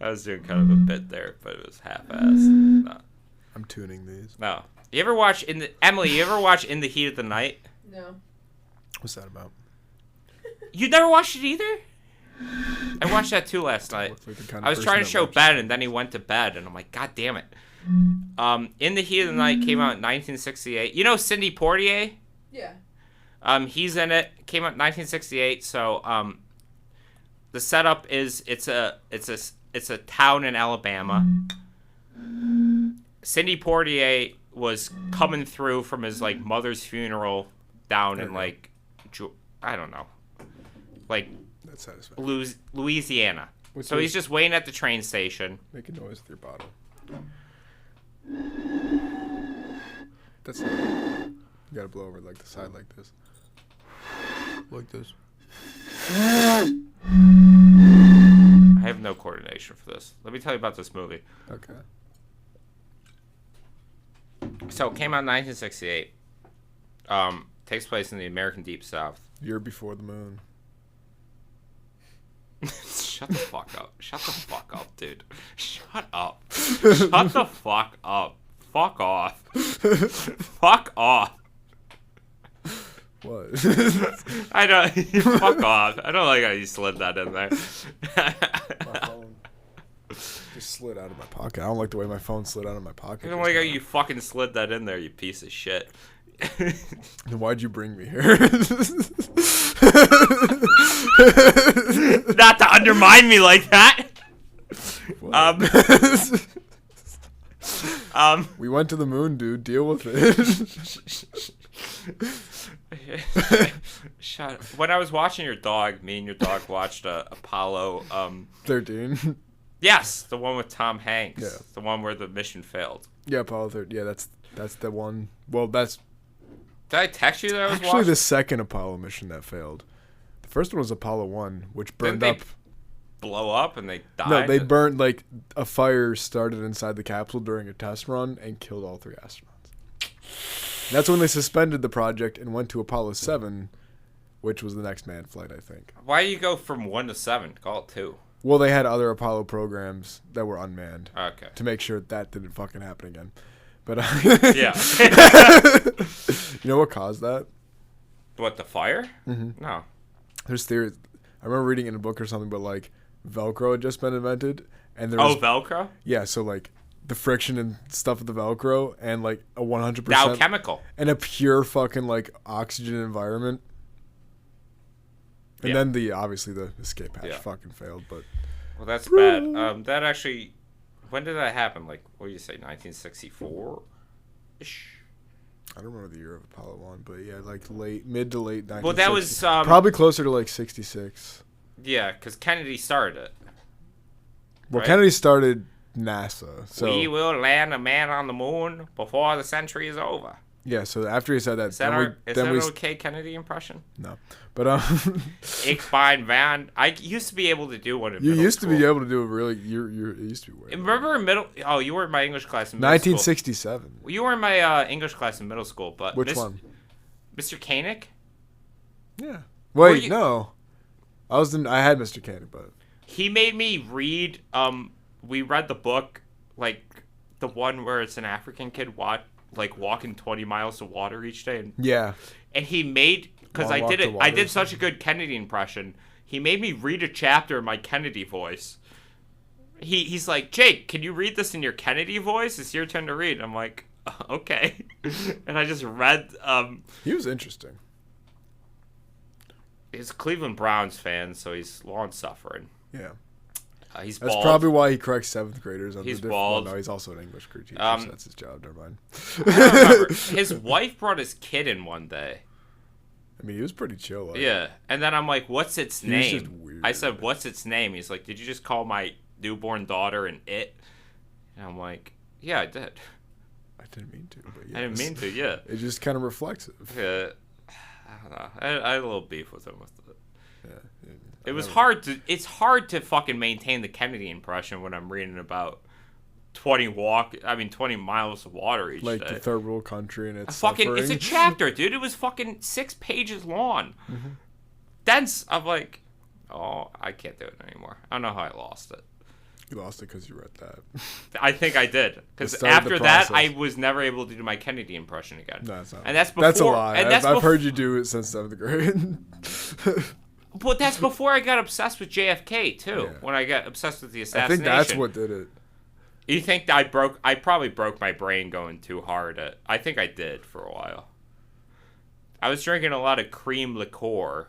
I was doing kind of a bit there, but it was half-assed. No. I'm tuning these. No. You ever watch Emily, you ever watch In the Heat of the Night? No. What's that about? You never watched it either? I watched that too last night. I was trying to show Ben, and then he went to bed, and I'm like, God damn it. In the Heat of the Night came out in 1968. You know Cindy Portier? Yeah. He's in it. Came out in 1968. So the setup is it's a town in Alabama. Cindy Portier was coming through from his like mother's funeral down in like I don't know, like Louisiana. So he's just waiting at the train station. Make a noise with your bottle. That's not it. You gotta blow over like the side like this. Like this. I have no coordination for this. Let me tell you about this movie. Okay. So it came out in 1968. Takes place in the American Deep South. Year before the moon. Shut the fuck up. Shut the fuck up, dude. Shut up. Shut the fuck up. Fuck off. Fuck off. What? I don't. Fuck off. I don't like how you slid that in there. My phone just slid out of my pocket. I don't like the way my phone slid out of my pocket. I don't like how you fucking slid that in there, you piece of shit. Then why'd you bring me here? Not to undermine me like that. We went to the moon, dude. Deal with it. Shut up. When I was watching your dog, me and your dog watched Apollo 13. Yes, the one with Tom Hanks. Yeah. The one where the mission failed. Yeah, Apollo 13. Yeah, that's the one. Well, that's Did I text you that I was actually watching? the second Apollo mission that failed. The first one was Apollo 1, which burned up. Blow up and they died? No, they burned, like, a fire started inside the capsule during a test run and killed all 3 astronauts. And that's when they suspended the project and went to Apollo 7, which was the next manned flight, I think. Why do you go from 1 to 7? Call it 2. Well, they had other Apollo programs that were unmanned. Okay. To make sure that didn't fucking happen again. But yeah. You know what caused that? What, the fire? Mm-hmm. No. There's theories. I remember reading in a book or something, but like Velcro had just been invented, and there was Velcro? Yeah, so like the friction and stuff of the Velcro, and like a 100% Now chemical, and a pure fucking like oxygen environment. And then obviously the escape hatch fucking failed, but well, that's bad. That actually, when did that happen? Like, what do you say, 1964-ish? I don't remember the year of Apollo 1, but yeah, like mid to late 1960s. Well, that was probably closer to like 66. Yeah, because Kennedy started it. Well, right? Kennedy started NASA, so we will land a man on the moon before the century is over. Yeah, so after he said that, is that an okay Kennedy impression? No, but Ich bin Van. I used to be able to do one in you middle used school. to be able to do a really. It used to be weird. Remember in middle? Oh, you were in my English class in middle 1967. school. You were in my English class in middle school, but Which one? Mr. Koenig? Yeah. Wait, no. I had Mr. Koenig, but he made me read. We read the book, like the one where it's an African kid walking 20 miles of water each day. And he made, because I did such a good Kennedy impression, he made me read a chapter in my Kennedy voice. He's like, Jake, can you read this in your Kennedy voice? It's your turn to read. I'm like, okay. And I just read. He was interesting. He's a Cleveland Browns fan, so he's long-suffering. Yeah. He's bald. That's probably why he corrects 7th graders. He's bald. Well, no, he's also an English teacher, so that's his job. Never mind. I don't remember. His wife brought his kid in one day. I mean, he was pretty chill. Yeah. And then I'm like, what's its name? He was just weird. I said, what's its name? He's like, did you just call my newborn daughter an it? And I'm like, yeah, I did. I didn't mean to, but yes. I didn't mean to, yeah. It's just kind of reflexive. Yeah. I don't know. I had a little beef with him with it. Yeah. It was hard to. It's hard to fucking maintain the Kennedy impression when I'm reading about 20 miles of water each day. Like the third world country and it's suffering. It's a chapter, dude. It was fucking 6 pages long. Mm-hmm. Dense. I'm like, oh, I can't do it anymore. I don't know how I lost it. You lost it because you read that. I think I did. Because after that, I was never able to do my Kennedy impression again. No, it's not. And that's before. That's a lie. I've heard you do it since 7th grade. But that's before I got obsessed with JFK too. Yeah. When I got obsessed with the assassination. I think that's what did it. You think that I probably broke my brain going too hard at. I think I did for a while. I was drinking a lot of cream liqueur.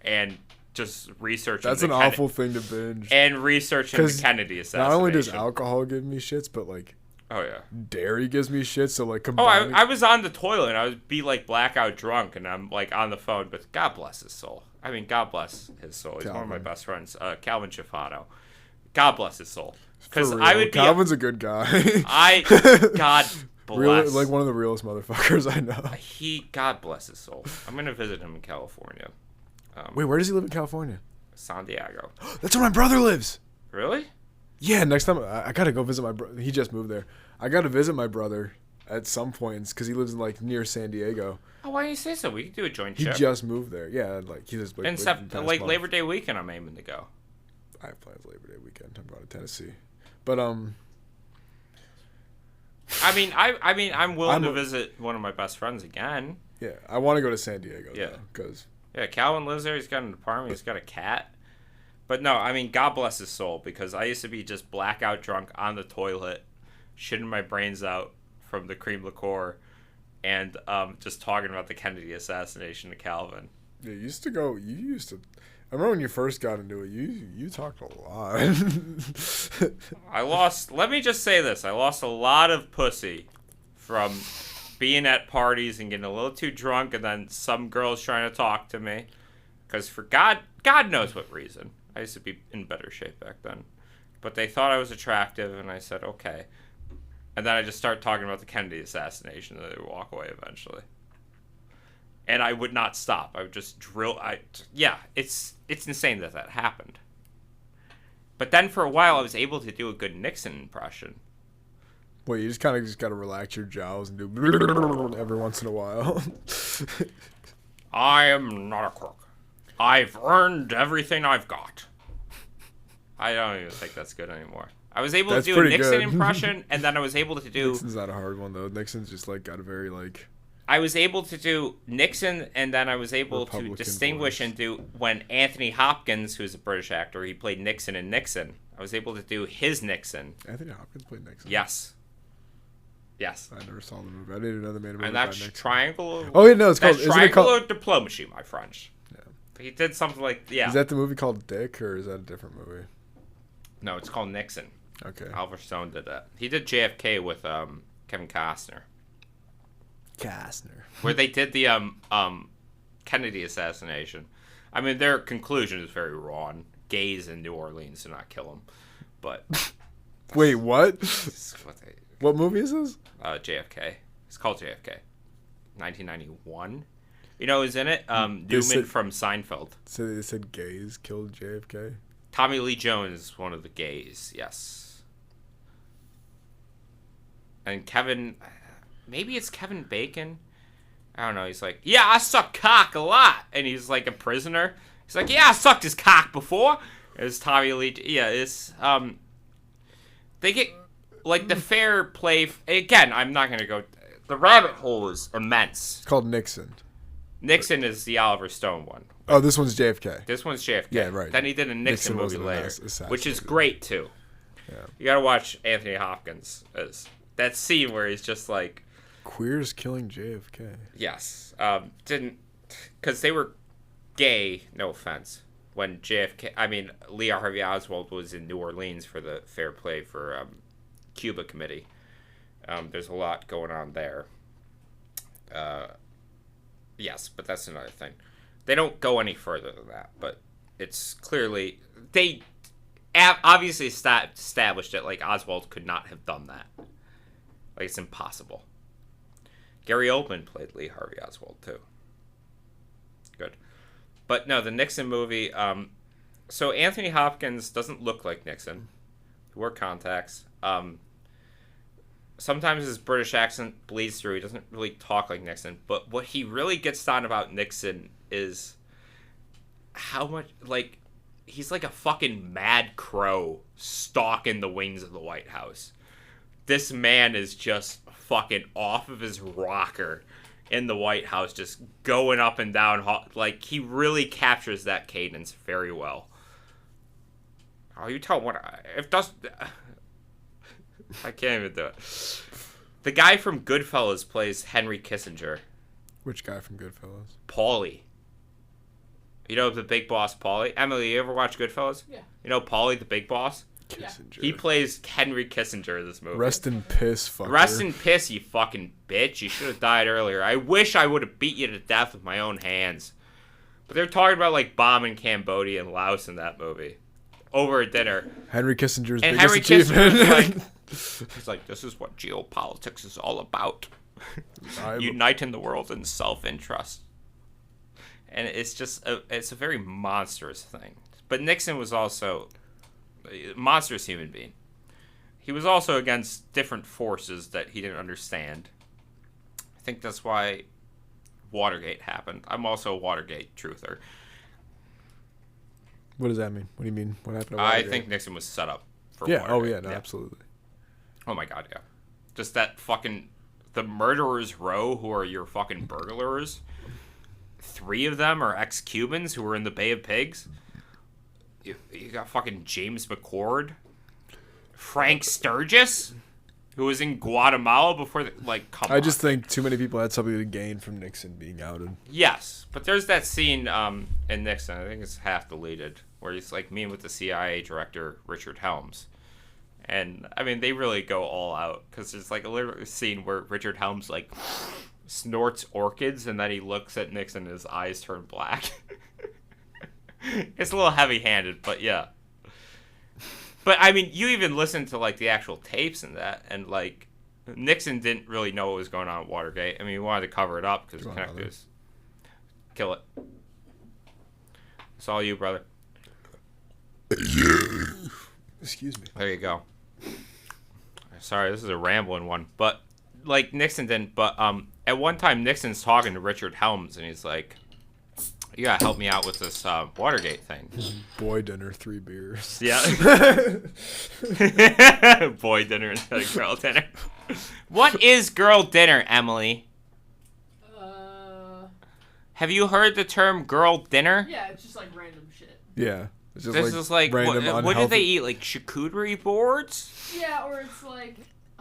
And just researching. That's an awful thing to binge. And researching the Kennedy assassination. Not only does alcohol give me shits, but like. Oh yeah. Dairy gives me shit, so like combining... I was on the toilet and I would be like blackout drunk and I'm like on the phone, but God bless his soul. I mean, God bless his soul. He's one of my best friends, Calvin Schifano. God bless his soul. Because I would be Calvin's a good guy. God bless. Like one of the realest motherfuckers I know. God bless his soul. I'm gonna visit him in California. Wait, where does he live in California? San Diego. That's where my brother lives. Really? Yeah, next time I gotta go visit my brother. He just moved there. I gotta visit my brother at some points because he lives in like near San Diego. Oh, why didn't you say so? We could do a joint trip. He just moved there. Yeah, like he just like Labor Day weekend. I'm aiming to go. I have plans Labor Day weekend. I'm going to Tennessee, but I'm willing to visit one of my best friends again. Yeah, I want to go to San Diego. Yeah, because Calvin lives there. He's got an apartment. He's got a cat. But no, I mean, God bless his soul, because I used to be just blackout drunk on the toilet, shitting my brains out from the cream liqueur, and just talking about the Kennedy assassination to Calvin. Yeah, you used to. I remember when you first got into it, you talked a lot. Let me just say this. I lost a lot of pussy from being at parties and getting a little too drunk, and then some girls trying to talk to me. Because for God knows what reason. I used to be in better shape back then. But they thought I was attractive, and I said, okay. And then I just started talking about the Kennedy assassination, and they would walk away eventually. And I would not stop. I would just drill. It's insane that happened. But then for a while, I was able to do a good Nixon impression. Well, you just got to relax your jowls and do every once in a while. I am not a crook. I've earned everything I've got. I don't even think that's good anymore. I was able to do a Nixon impression, and then I was able to do... Nixon's not a hard one, though. Nixon's just, like, got a very, like... I was able to do Nixon, and then I was able to distinguish and do... When Anthony Hopkins, who's a British actor, he played Nixon in Nixon. I was able to do his Nixon. Anthony Hopkins played Nixon? Yes. I never saw the movie. I didn't know they made a movie. And that's Triangle... Oh, yeah, no, it's called... Triangle of Diplomacy, my French. He did something like, Is that the movie called Dick, or is that a different movie? No, it's called Nixon. Okay. Oliver Stone did that. He did JFK with Kevin Costner. Where they did the Kennedy assassination. I mean, their conclusion is very wrong. Gays in New Orleans did not kill him. But... Wait, what? What movie is this? JFK. It's called JFK. 1991. You know who's in it? Newman from Seinfeld. So they said gays killed JFK? Tommy Lee Jones, one of the gays, yes. And Kevin, maybe it's Kevin Bacon? I don't know. He's like, yeah, I suck cock a lot. And he's like a prisoner. He's like, yeah, I sucked his cock before. It's Tommy Lee. Yeah, it's, they get, like, the fair play. Again, I'm not going to go. The rabbit hole is immense. It's called Nixon. Nixon is the Oliver Stone one. Oh, this one's JFK. This one's JFK. Yeah, right. Then he did a Nixon movie later, which is great, too. Yeah. You got to watch Anthony Hopkins. That scene where he's just like... Queers killing JFK. Yes. Because they were gay, no offense, when Lee Harvey Oswald was in New Orleans for the Fair Play for Cuba Committee. There's a lot going on there. Yes, but that's another thing. They don't go any further than that, but it's clearly... They obviously established it, like Oswald could not have done that. Like, it's impossible. Gary Oldman played Lee Harvey Oswald, too. Good. But no, the Nixon movie... so Anthony Hopkins doesn't look like Nixon. He wore contacts. Sometimes his British accent bleeds through. He doesn't really talk like Nixon. But what he really gets on about Nixon is how much, like, he's like a fucking mad crow stalking the wings of the White House. This man is just fucking off of his rocker in the White House, just going up and down. Like, he really captures that cadence very well. Oh, you tell what I can't even do it. The guy from Goodfellas plays Henry Kissinger. Which guy from Goodfellas? Paulie. You know the big boss, Paulie? Emily, you ever watch Goodfellas? Yeah. You know Paulie, the big boss? Kissinger. He plays Henry Kissinger in this movie. Rest in piss, fucker. Rest in piss, you fucking bitch. You should have died earlier. I wish I would have beat you to death with my own hands. But they're talking about, like, bombing Cambodia and Laos in that movie. Over at dinner. Henry Kissinger's and biggest Henry achievement. Kissinger's he's like, this is what geopolitics is all about. Uniting the world in self-interest. And it's just, it's a very monstrous thing. But Nixon was also a monstrous human being. He was also against different forces that he didn't understand. I think that's why Watergate happened. I'm also a Watergate truther. What does that mean? What do you mean? What happened to Watergate? I think Nixon was set up for Watergate. Oh, yeah, no, yeah. absolutely. Oh, my God, yeah. Just that fucking... The murderers row who are your fucking burglars. 3 of them are ex-Cubans who were in the Bay of Pigs. You got fucking James McCord. Frank Sturgis, who was in Guatemala before... come on. I just think too many people had something to gain from Nixon being outed. Yes, but there's that scene in Nixon, I think it's half deleted, where he's like meeting with the CIA director, Richard Helms. And, I mean, they really go all out, because there's like a little scene where Richard Helms, like, snorts orchids, and then he looks at Nixon and his eyes turn black. It's a little heavy-handed, but yeah. But, I mean, you even listen to, like, the actual tapes and that, and, like, Nixon didn't really know what was going on at Watergate. I mean, he wanted to cover it up, because the connectors... Kill it. It's all you, brother. Excuse me. There you go. Sorry, this is a rambling one. But, like, Nixon didn't... But, at one time, Nixon's talking to Richard Helms, and he's like... You gotta help me out with this Watergate thing. Boy dinner, 3 beers. Yeah. Boy dinner instead of girl dinner. What is girl dinner, Emily? Have you heard the term girl dinner? Yeah, it's just like random shit. Yeah. It's just this is like, what do they eat? Like charcuterie boards? Yeah, or it's like,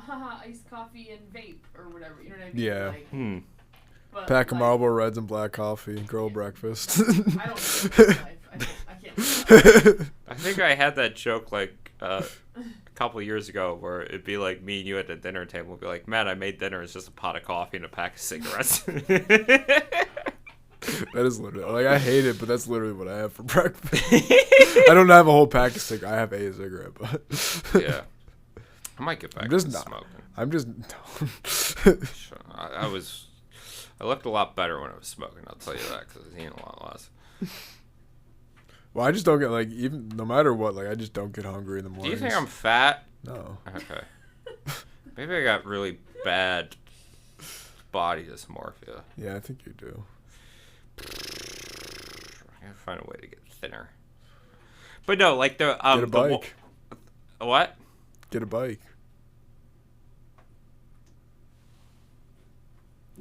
iced coffee and vape, or whatever. You know what I mean? Yeah. Like, but, pack of Marlboro Reds and black coffee, girl breakfast. I don't know life. I can't. I think I had that joke like a couple of years ago where it'd be like me and you at the dinner table would be like, man, I made dinner. It's just a pot of coffee and a pack of cigarettes. That is literally, like, I hate it, but that's literally what I have for breakfast. I don't have a whole pack of cigarettes. I have a cigarette, but... Yeah. I might get back I'm just into not. smoking. I'm just. I looked a lot better when I was smoking. I'll tell you that because I was eating a lot less. Well, I just don't get like even no matter what. Like I just don't get hungry in the Do morning. you think I'm fat? No. Okay. Maybe I got really bad body dysmorphia. Yeah, I think you do. I gotta find a way to get thinner. But no, like the Get a bike. What? Get a bike.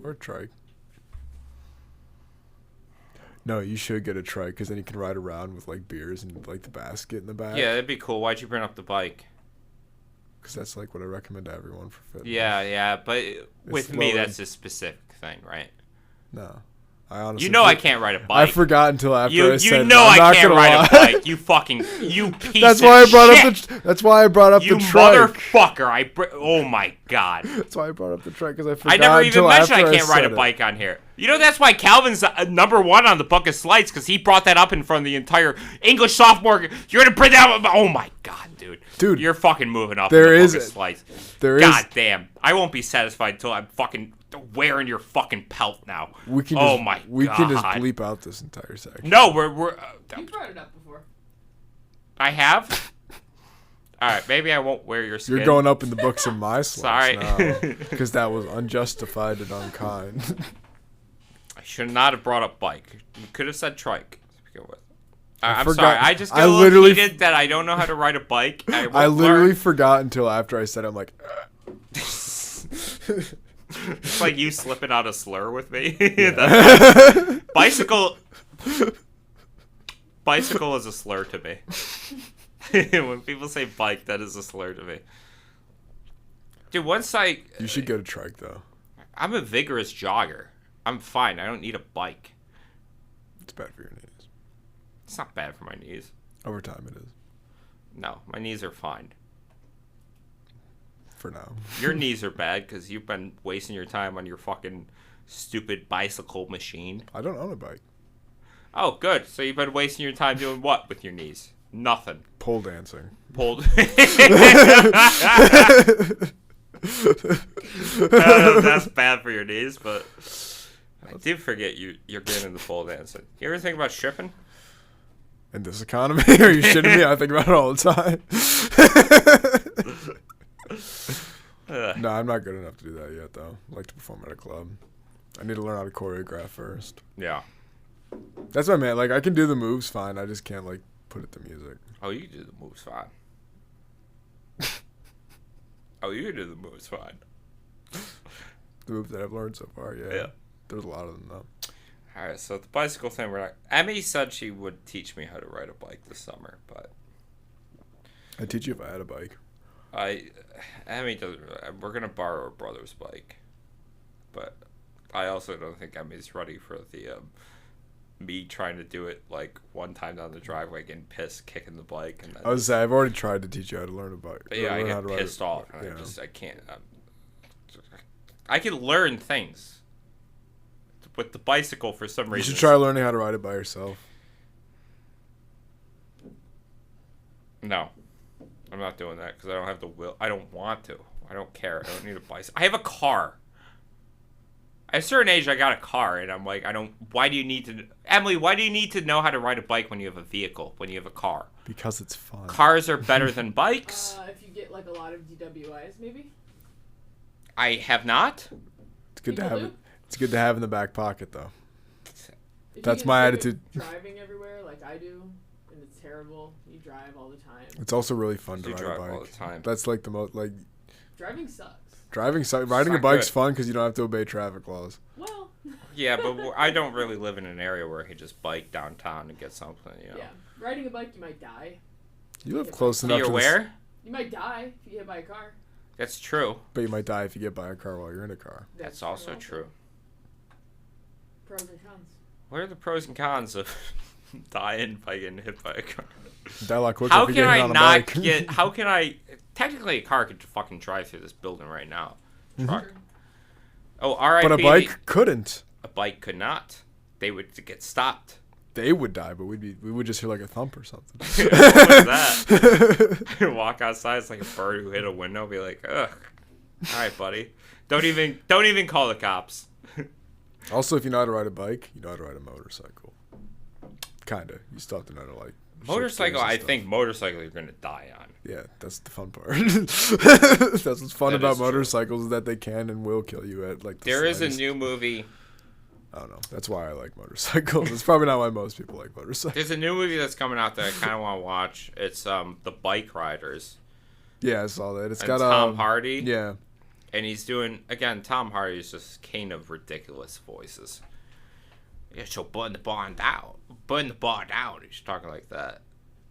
Or a trike. No, you should get a trike because then you can ride around with like beers and like the basket in the back. Yeah, that'd be cool. Why'd you bring up the bike? Because that's like what I recommend to everyone for fitness. Yeah, but with me, lower. that's a specific thing, right? No. I honestly. You know I can't ride a bike. I forgot until after I said. You know I'm I not can't gonna ride lie. a bike. You piece That's of why I brought shit. up the. That's why I brought up You the trike. motherfucker! Oh my god! That's why I brought up the trike because I forgot. I never even until mentioned I after can't ride said a it. bike on here. You know that's why Calvin's number one on the Book of Slights because he brought that up in front of the entire English sophomore. You're gonna bring that up? Oh my god, dude! You're fucking moving up. There in the is Book of Slights. There God is. damn! I won't be satisfied until I'm fucking wearing your fucking pelt now. We can. Oh Just, my we god! can just bleep out this entire section. No, we're. You brought it up before. I have. All right, maybe I won't wear your skin. You're going up in the books of my Sorry. now because that was unjustified and unkind. I should not have brought up bike. You could have said trike to begin with. I'm forgot- sorry. I just I got a little literally- heated that I don't know how to ride a bike. I literally forgot until after I said it. I'm like. It's like you slipping out a slur with me. That's- bicycle. Bicycle is a slur to me. When people say bike, that is a slur to me. Dude, once You should get a trike though. I'm a vigorous jogger. I'm fine. I don't need a bike. It's bad for your knees. It's not bad for my knees. Over time, it is. No, my knees are fine. For now. Your knees are bad because you've been wasting your time on your fucking stupid bicycle machine. I don't own a bike. Oh, good. So you've been wasting your time doing what with your knees? Nothing. Pole dancing. Pulled. That's bad for your knees, but I do forget you're getting into pole dancing. You ever think about stripping? In this economy? Are you shitting me? I think about it all the time. No, I'm not good enough to do that yet, though. I like to perform at a club. I need to learn how to choreograph first. Yeah. That's what I meant. Like, I can do the moves fine. I just can't, like, put it to music. Oh, you can do the moves fine. Oh, you can do the moves fine. The moves that I've learned so far, yeah. There's a lot of them, though. All right, so the bicycle thing, Emmy said she would teach me how to ride a bike this summer, but I'd teach you if I had a bike. Emmy doesn't. We're gonna borrow her brother's bike, but I also don't think Emmy's ready for the me trying to do it like one time down the driveway, getting pissed, kicking the bike, and then I was say I've already tried to teach you how to learn a bike. But yeah, I learn how get to ride pissed a- off. And yeah. I can't. I can learn things. With the bicycle, for some You reason, should try learning how to ride it by yourself. No, I'm not doing that because I don't have the will. I don't want to. I don't care. I don't need a bicycle. I have a car. At a certain age, I got a car, and I'm like, I don't. Why do you need to, Emily? Why do you need to know how to ride a bike when you have a vehicle? When you have a car? Because it's fun. Cars are better than bikes. If you get like a lot of DWIs, maybe. I have not. It's good to People have do. it. It's good to have in the back pocket, though. If you That's get my sick of attitude. Driving everywhere like I do, and it's terrible. You drive all the time. It's also really fun to You ride drive a bike. all the time. That's like the most like Driving sucks. riding a not bike's good. fun because you don't have to obey traffic laws. Well. Yeah, but I don't really live in an area where I can just bike downtown and get something. You know. Yeah. Riding a bike, you might die. You live close So enough. you're to the s- where? You might die if you get hit by a car. That's true. But you might die if you get by a car while you're in a car. That's also true. Pros and cons. What are the pros and cons of dying by getting hit by a car? Die a lot quicker How if you can get hit I on a not bike. get? How can I? Technically, a car could fucking drive through this building right now. Truck. Oh, R.I.P. But a bike couldn't. A bike could not. They would get stopped. they would die, but we would just hear like a thump or something. What was that? Walk outside, it's like a bird who hit a window. Be like, ugh. All right, buddy. Don't even call the cops. Also, if you know how to ride a bike, you know how to ride a motorcycle. Kinda. You still have to know how to like. Motorcycle, I think motorcycle you're gonna die on. Yeah, that's the fun part. That's what's fun That about is true. motorcycles is that they can and will kill you at like. There is a new movie. I don't know. That's why I like motorcycles. It's probably not why most people like motorcycles. There's a new movie that's coming out that I kind of want to watch. It's The Bike Riders. Yeah, I saw that. It's And got Tom Hardy. Yeah. And he's doing, again, Tom Hardy is just king of ridiculous voices. Yeah, so burn the bar down. Burn the bar down. He's talking like that.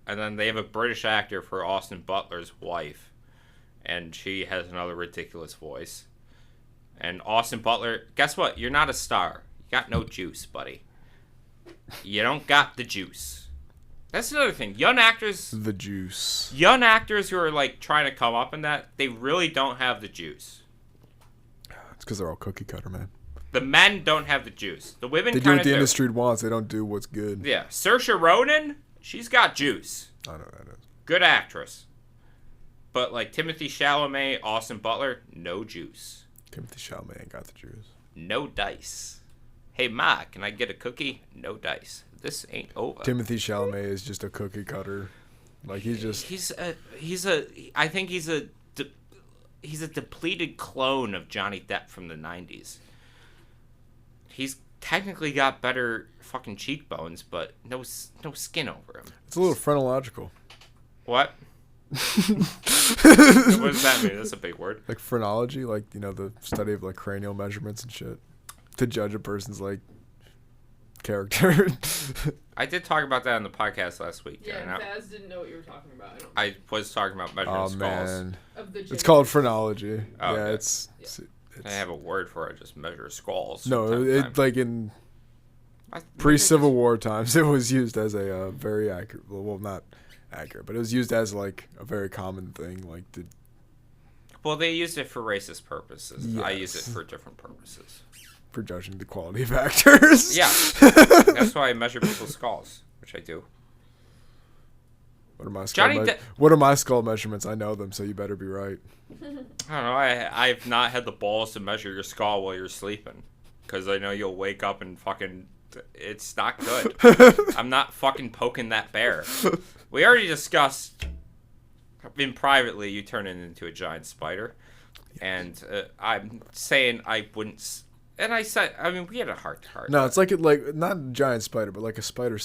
And then they have a British actor for Austin Butler's wife. And she has another ridiculous voice. And Austin Butler, guess what? You're not a star. You got no juice, buddy. You don't got the juice. That's another thing. Young actors The juice. who are like trying to come up in that, they really don't have the juice. It's because they're all cookie cutter, man. The men don't have the juice. The women They do kind what of the do. industry wants. They don't do what's good. Yeah, Saoirse Ronan, she's got juice. I know that is. Good actress. But like Timothy Chalamet, Austin Butler, no juice. Timothy Chalamet ain't got the juice. No dice. Hey Ma, can I get a cookie? No dice. This ain't over. Timothy Chalamet is just a cookie cutter. Like he's I think he's a depleted clone of Johnny Depp from the 90s. He's technically got better fucking cheekbones, but no skin over him. It's a little phrenological. What? What does that mean? That's a big word. Like phrenology, like the study of like cranial measurements and shit to judge a person's like character. I did talk about that on the podcast last week. Yeah, and Baz didn't know what you were talking about. I was talking about measuring Oh skulls. man, Of the it's called phrenology. Oh, yeah, okay. it's I have a word for it. Just measure skulls. no, from time to time. it like in I- pre-Civil War times, it was used as a very accurate. Well, not accurate, but it was used as like a very common thing. Like Well, they used it for racist purposes. I use Yes. it for different purposes. for judging the quality of actors. Yeah, that's why I measure people's skulls, which I do. What are my skull Johnny De- What are my skull measurements? I know them, so you better be right. I don't know. I've not had the balls to measure your skull while you're sleeping, because I know you'll wake up and fucking. It's not good. I'm not fucking poking that bear. We already discussed in privately you turn it into a giant spider, and I'm saying I wouldn't. And I said, I mean, we had a heart to heart. No, it's like not a giant spider, but like a spider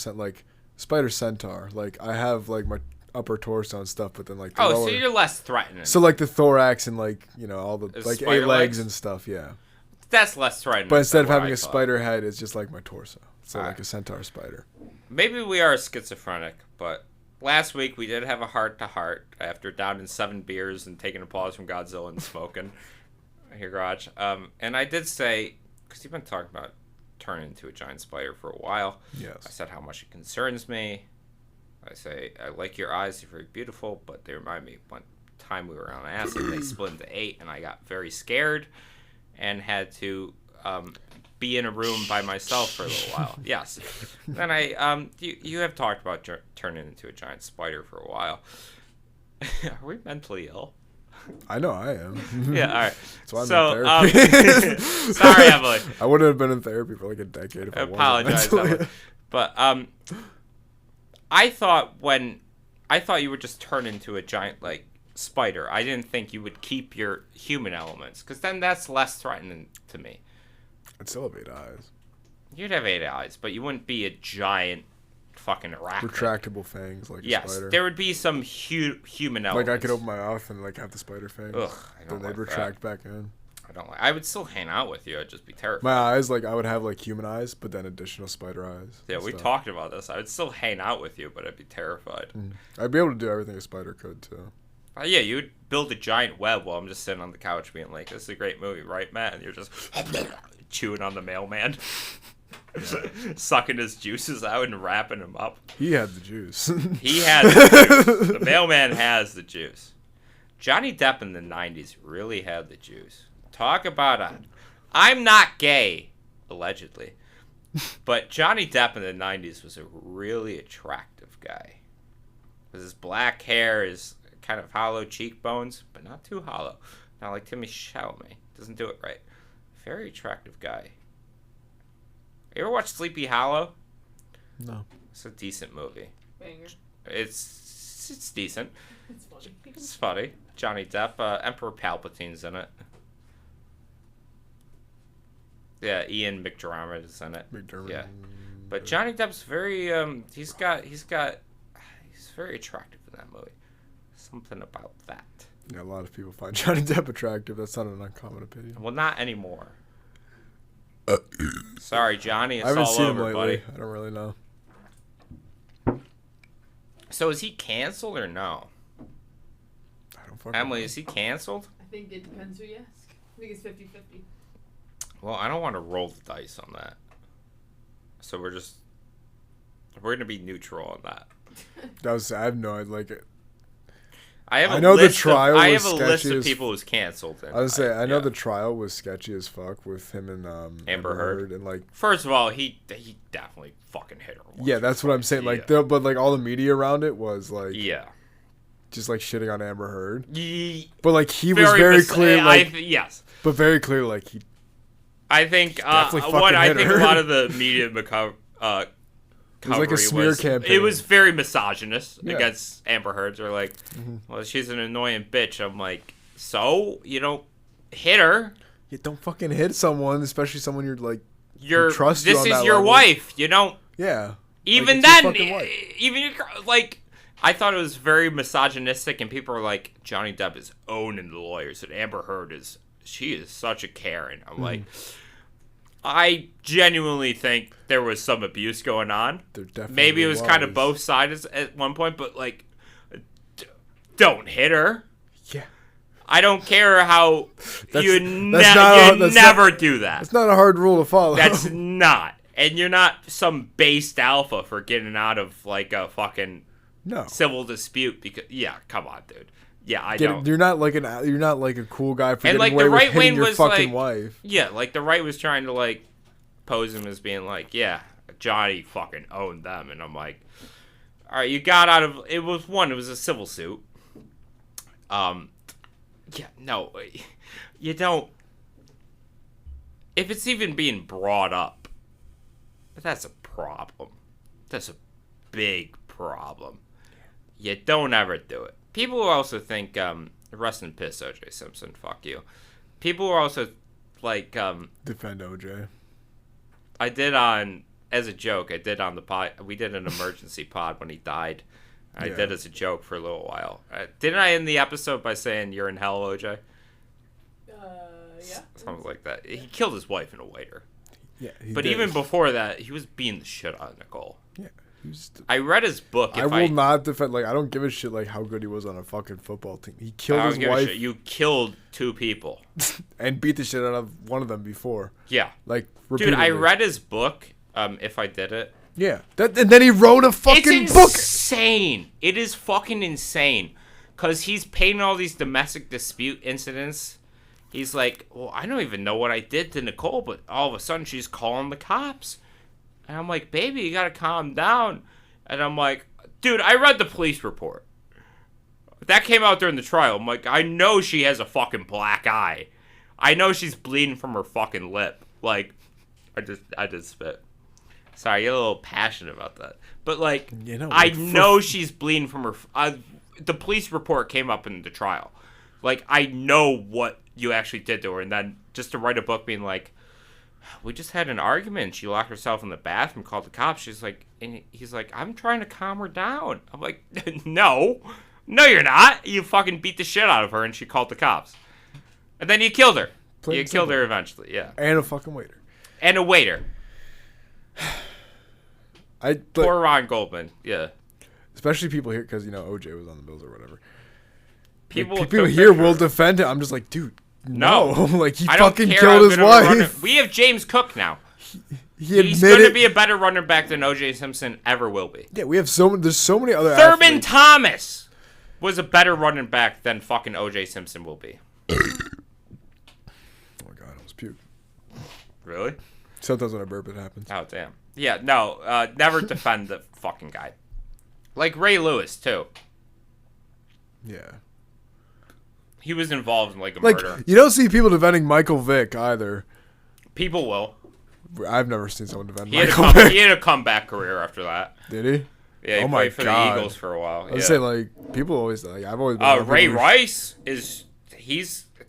spider centaur. Like I have like my upper torso and stuff, but then like the Oh, lower, so you're less threatening. so like the thorax and like all the Is like spider 8 legs legs? and stuff. Yeah, That's less threatening. but instead of than what having I a thought. spider head, it's just like my torso. So like Alright. a centaur spider. Maybe we are schizophrenic, but last week we did have a heart to heart after downing 7 beers and taking a pause from Godzilla and smoking here, garage. And I did say, because you've been talking about turning into a giant spider for a while. Yes. I said how much it concerns me. I say I like your eyes; they're very beautiful, but they remind me of one time we were on acid. They split into 8, and I got very scared and had to be in a room by myself for a little while. Yes. Then you have talked about turning into a giant spider for a while. Are we mentally ill? I know I am. Yeah, all right. That's why I'm So, in therapy. sorry, Emily. I wouldn't have been in therapy for like a decade if I Apologize, wasn't. Emily. But I thought you would just turn into a giant like spider. I didn't think you would keep your human elements, because then that's less threatening to me. I'd still have 8 eyes. You'd have 8 eyes, but you wouldn't be a giant fucking arachnid. Retractable fangs like a Yes, spider. there would be some human elements. Like I could open my mouth and like have the spider fangs. Ugh, I Then don't they'd like retract back in. that. I don't like. I would still hang out with you. I'd just be terrified. My eyes, like I would have like human eyes, but then additional spider eyes. Yeah, and we stuff. talked about this. I would still hang out with you, but I'd be terrified. I'd be able to do everything a spider could too. Yeah, you would build a giant web while I'm just sitting on the couch being like, this is a great movie, right, Matt? And you're just chewing on the mailman, sucking his juices out and wrapping him up. He had the juice. He has the juice. The mailman has the juice. Johnny Depp in the 90s really had the juice. Talk about I'm not gay, allegedly. But Johnny Depp in the 90s was a really attractive guy. With his black hair, his kind of hollow cheekbones, but not too hollow. Not like Timmy Chalamet. Doesn't do it right. Very attractive guy. You ever watch Sleepy Hollow? No. It's a decent movie. Banger. It's decent. It's funny. It's funny. Johnny Depp, Emperor Palpatine's in it. Yeah, Ian McDermott is in it. Yeah, but Johnny Depp's very he's very attractive in that movie. Something about that. Yeah, a lot of people find Johnny Depp attractive. That's not an uncommon opinion. Well, not anymore. Sorry, Johnny. It's I haven't all seen over, him lately. buddy. I don't really know. So is he canceled or no? I don't fucking Emily, know. is he canceled? I think it depends who you ask. I think it's 50-50. Well, I don't want to roll the dice on that. So we're gonna be neutral on that. I have no idea. Like, I know the list trial I was have a list sketchy of as people who's canceled. I was say I know yeah. the trial was sketchy as fuck with him and Amber Heard. and like. First of all, he definitely fucking hit her. Yeah, that's what I'm saying. Like, yeah. but like all the media around it was like, Yeah. just like shitting on Amber Heard. But like he was very clear, like, yes. but very clear, like he. I think definitely fucking I hit think her. a lot of the media It was like a smear campaign. It was very misogynist Yeah. against Amber Heard. They're like, well, she's an annoying bitch. I'm like, so you don't hit her. You don't fucking hit someone, especially someone you're like. This you on is that your level. wife. You don't. Yeah. Even it's your then, fucking wife. even your, like, I thought it was very misogynistic, and people were like, Johnny Depp is owning the lawyers, and Amber Heard is such a Karen. I'm like, I genuinely think there was some abuse going on. There definitely Maybe it was kind of both sides at one point, but like, don't hit her. Yeah. I don't care how you not- that's never not- do that. It's not a hard rule to follow. That's not. And you're not some based alpha for getting out of like a fucking no civil dispute because come on, dude. Yeah, I don't. You're not like a cool guy for And getting like away the with right hitting wing your was fucking like, wife. yeah, like the right was trying to like pose him as being like, yeah, Johnny fucking owned them, and I'm like, all right, you got out of it was a civil suit. Yeah, no, you don't. If it's even being brought up, that's a problem. That's a big problem. You don't ever do it. People also think, rest in piss, O.J. Simpson, fuck you. People are also like, Defend OJ. as a joke, I did on the pod, we did an emergency pod when he died. I did as a joke for a little while. Didn't I end the episode by saying, you're in hell, O.J.? Yeah. Something like that. He killed his wife in a waiter. Yeah. But even before that, he was beating the shit out of Nicole. Yeah. I read his book. I will not defend. Like, I don't give a shit like how good he was on a fucking football team. He killed his wife. You killed 2 people and beat the shit out of one of them before. Yeah, like dude. repeatedly. I read his book. If I did it. Yeah, and then he wrote a fucking It's book. Insane. It is fucking insane. Cause he's painting all these domestic dispute incidents. He's like, well, I don't even know what I did to Nicole, but all of a sudden she's calling the cops. And I'm like, baby, you gotta calm down. And I'm like, dude, I read the police report. That came out during the trial. I'm like, I know she has a fucking black eye. I know she's bleeding from her fucking lip. Like, I just spit. Sorry, you're a little passionate about that. But like, I know she's bleeding from her. The police report came up in the trial. Like, I know what you actually did to her. And then just to write a book being like, we just had an argument. She locked herself in the bathroom, called the cops. She's like, and he's like, I'm trying to calm her down. I'm like, no, you're not. You fucking beat the shit out of her, and she called the cops. And then you killed her. You killed her eventually, yeah. And a fucking waiter. And a waiter. Poor Ron Goldman, yeah. Especially people here, because, OJ was on the Bills or whatever. People here will defend him. I'm just like, dude, no. Like, he fucking killed his wife. We have James Cook now. He's going to be a better running back than O.J. Simpson ever will be. Yeah, we have there's so many other Thurman athletes. Thomas was a better running back than fucking O.J. Simpson will be. Oh my god, I almost puked. Really? Sometimes when I burp, it happens. Oh, damn. Yeah, no, never defend the fucking guy. Like Ray Lewis, too. Yeah. He was involved in, like, a murder. You don't see people defending Michael Vick, either. People will. I've never seen someone defend Michael Vick. He had a comeback career after that. Did he? Yeah, he played for the Eagles for a while. I would say, like, people always, like, I've always been... Ray Rice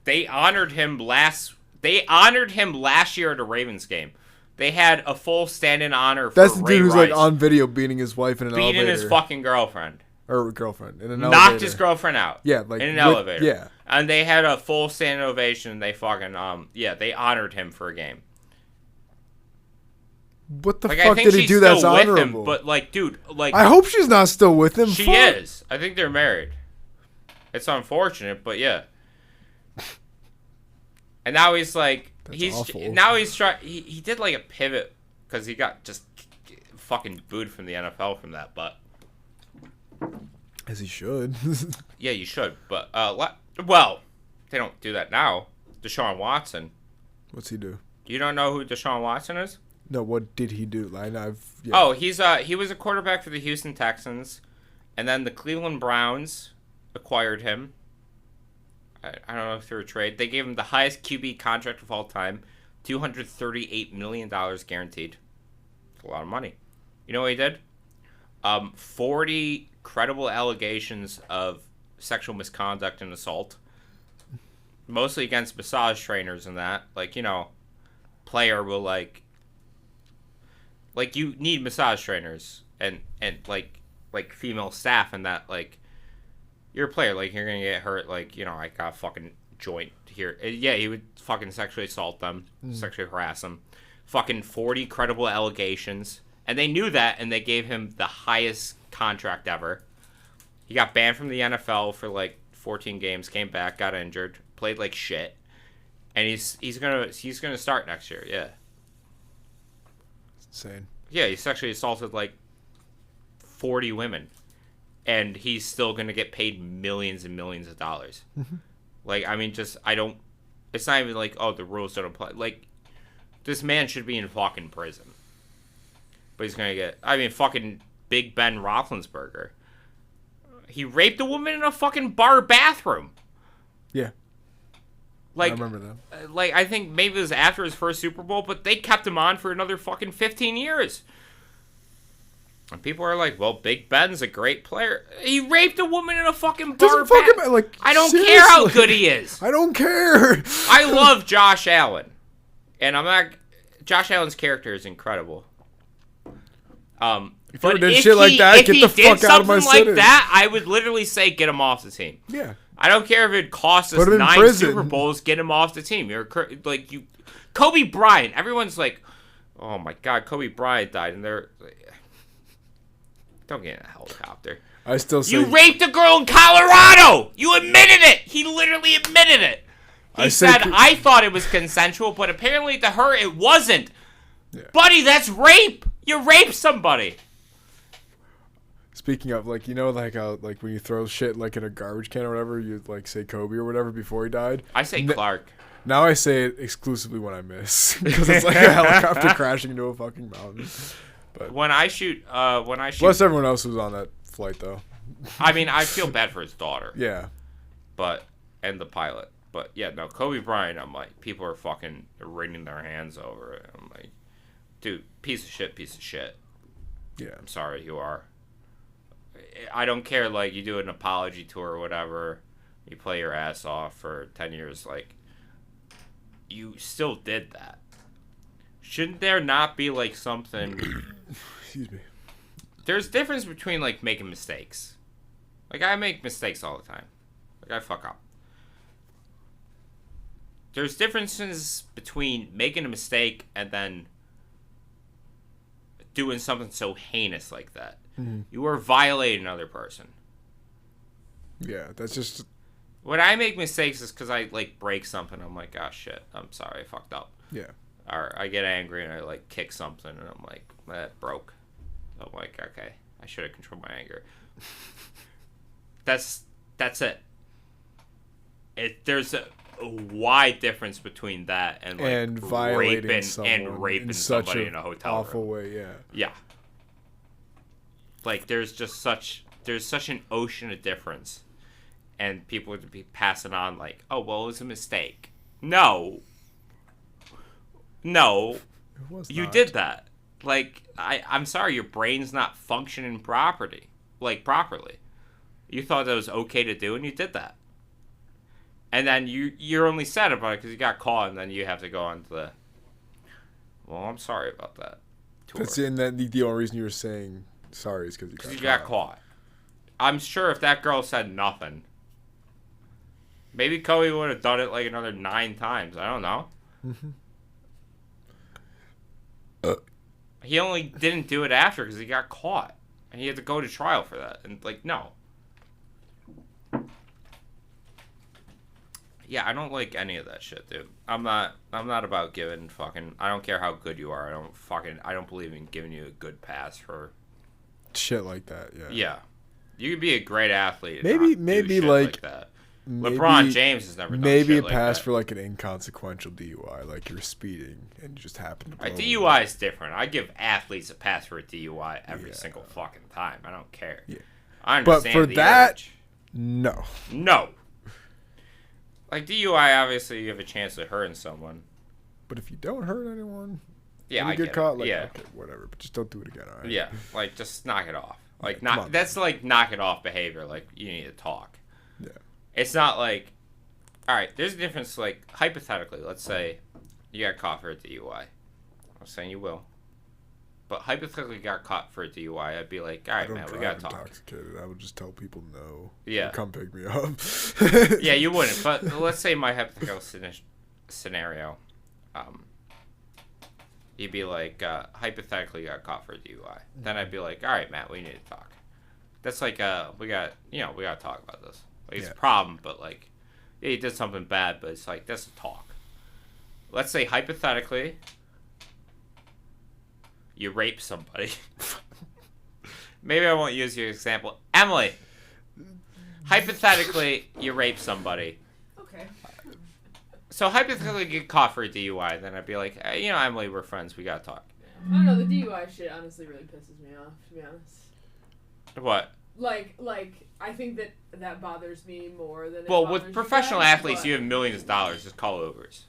they honored him last year at a Ravens game. They had a full stand-in honor for Ray Rice. That's the dude who's, like, on video beating his wife in an elevator. Beating his fucking girlfriend. Or girlfriend. In an elevator. Knocked his girlfriend out. Yeah, like... In an elevator. Yeah. And they had a full standing ovation. They fucking, they honored him for a game. What the fuck did he do that's honorable? Him, but, like, dude, like... I hope she's not still with him. She is. I think they're married. It's unfortunate, but yeah. And now he's like... That's awful. Now he's trying... He did, like, a pivot because he got just fucking booed from the NFL from that, but... As he should. Yeah, you should, but... well, they don't do that now. Deshaun Watson. What's he do? You don't know who Deshaun Watson is? No, what did he do? Yeah. Oh, he was a quarterback for the Houston Texans, and then the Cleveland Browns acquired him. I don't know if through a trade. They gave him the highest QB contract of all time, $238 million guaranteed. That's a lot of money. You know what he did? 40 credible allegations of sexual misconduct and assault, mostly against massage trainers and that. Like, you know, player will like you need massage trainers and like female staff and that, like, you're a player, like, you're gonna get hurt, like, you know, I got a fucking joint here. Yeah, he would fucking sexually assault them, sexually harass them. Fucking 40 credible allegations. And they knew that, and they gave him the highest contract ever. He got banned from the NFL for, like, 14 games, came back, got injured, played like shit. And he's gonna start next year, yeah. It's insane. Yeah, he sexually assaulted, like, 40 women. And he's still going to get paid millions and millions of dollars. Like, I mean, it's not even like, oh, the rules don't apply. Like, this man should be in fucking prison. But he's going to get, I mean, fucking Big Ben Roethlisberger. He raped a woman in a fucking bar bathroom. Yeah. Like, I remember that. Like, I think maybe it was after his first Super Bowl, but they kept him on for another fucking 15 years. And people are like, well, Big Ben's a great player. He raped a woman in a fucking bar. Like, I don't seriously. care how good he is. I don't care. I love Josh Allen. And Josh Allen's character is incredible. If you did shit like that, get the fuck out of my city. Like that, I would literally say get him off the team. Yeah. I don't care if it costs us 9 Super Bowls, get him off the team. Kobe Bryant. Everyone's like, oh my God, Kobe Bryant died, and they're like, don't get in a helicopter. I still say you raped a girl in Colorado. You admitted it. He literally admitted it. He said, I thought it was consensual, but apparently to her it wasn't. Yeah. Buddy, that's rape. You raped somebody. Speaking of, like, you know, like how, like, when you throw shit, like, in a garbage can or whatever, you, like, say Kobe or whatever before he died. I say Clark. Now I say it exclusively when I miss. Because it's like a helicopter crashing into a fucking mountain. But when I shoot... Plus everyone else was on that flight, though. I mean, I feel bad for his daughter. Yeah. And the pilot. But, yeah, no, Kobe Bryant, I'm like, people are fucking wringing their hands over it. I'm like, dude, piece of shit. Yeah. I'm sorry, you are. I don't care, like, you do an apology tour or whatever, you play your ass off for 10 years, like, you still did that. Shouldn't there not be, like, something... Excuse me. There's difference between, like, making mistakes. Like, I make mistakes all the time. Like, I fuck up. There's differences between making a mistake and then doing something so heinous like that. Mm-hmm. You are violating another person. Yeah, that's just... When I make mistakes, it's because I, like, break something. I'm like, oh, shit, I'm sorry, I fucked up. Yeah. Or I get angry and I, like, kick something and I'm like, that broke. I'm like, okay, I should have controlled my anger. That's it. a wide difference between that and like violating someone raping in somebody such in a hotel awful room. way. Yeah. Yeah. Like there's such an ocean of difference, and people would be passing on like, oh well, it was a mistake. No. It was You not. did that. Like I'm sorry, your brain's not functioning properly. You thought that was okay to do, and you did that. And then you're only sad about it because you got caught, and then you have to go on to the. Well, I'm sorry about that. Tour. That's in that the only reason you were saying sorry is because you got caught. I'm sure if that girl said nothing, maybe Kobe would have done it like another 9 times. I don't know. He only didn't do it after because he got caught, and he had to go to trial for that. And like, no. Yeah, I don't like any of that shit, dude. I'm not about giving fucking. I don't care how good you are. I don't believe in giving you a good pass for shit like that. Yeah. Yeah, you could be a great athlete. Maybe like that. LeBron James has never done maybe shit a pass like for like an inconsequential DUI, like you're speeding and you just happen to. A DUI is different. I give athletes a pass for a DUI every single fucking time. I don't care. Yeah. I understand. But for that, no. Like DUI, obviously you have a chance of hurting someone. But if you don't hurt anyone, yeah, I get caught. Like, yeah, okay, whatever. But just don't do it again. All right. Yeah, like just knock it off. Like yeah, that's like knock it off behavior. Like you need to talk. Yeah. It's not like, all right. There's a difference. Like hypothetically, let's say you got caught for a DUI. I'm saying you will. But hypothetically, got caught for a DUI. I'd be like, all right, man, we gotta talk. Intoxicated. I would just tell people no. Yeah. Come pick me up. Yeah, you wouldn't. But let's say my hypothetical scenario, you'd be like, hypothetically, got caught for a DUI. Then I'd be like, all right, Matt, we need to talk. That's like, we gotta talk about this. Like, it's a problem, but like, yeah, you did something bad, but it's like, that's a talk. Let's say hypothetically, you rape somebody. Maybe I won't use your example. Emily, hypothetically, you rape somebody. Okay. So hypothetically, you get caught for a DUI, then I'd be like, Emily, we're friends. We gotta talk. I don't know. The DUI shit honestly really pisses me off, to be honest. What? Like, I think that bothers me more than. Well, with professional athletes, you have millions of dollars. Just call Ubers.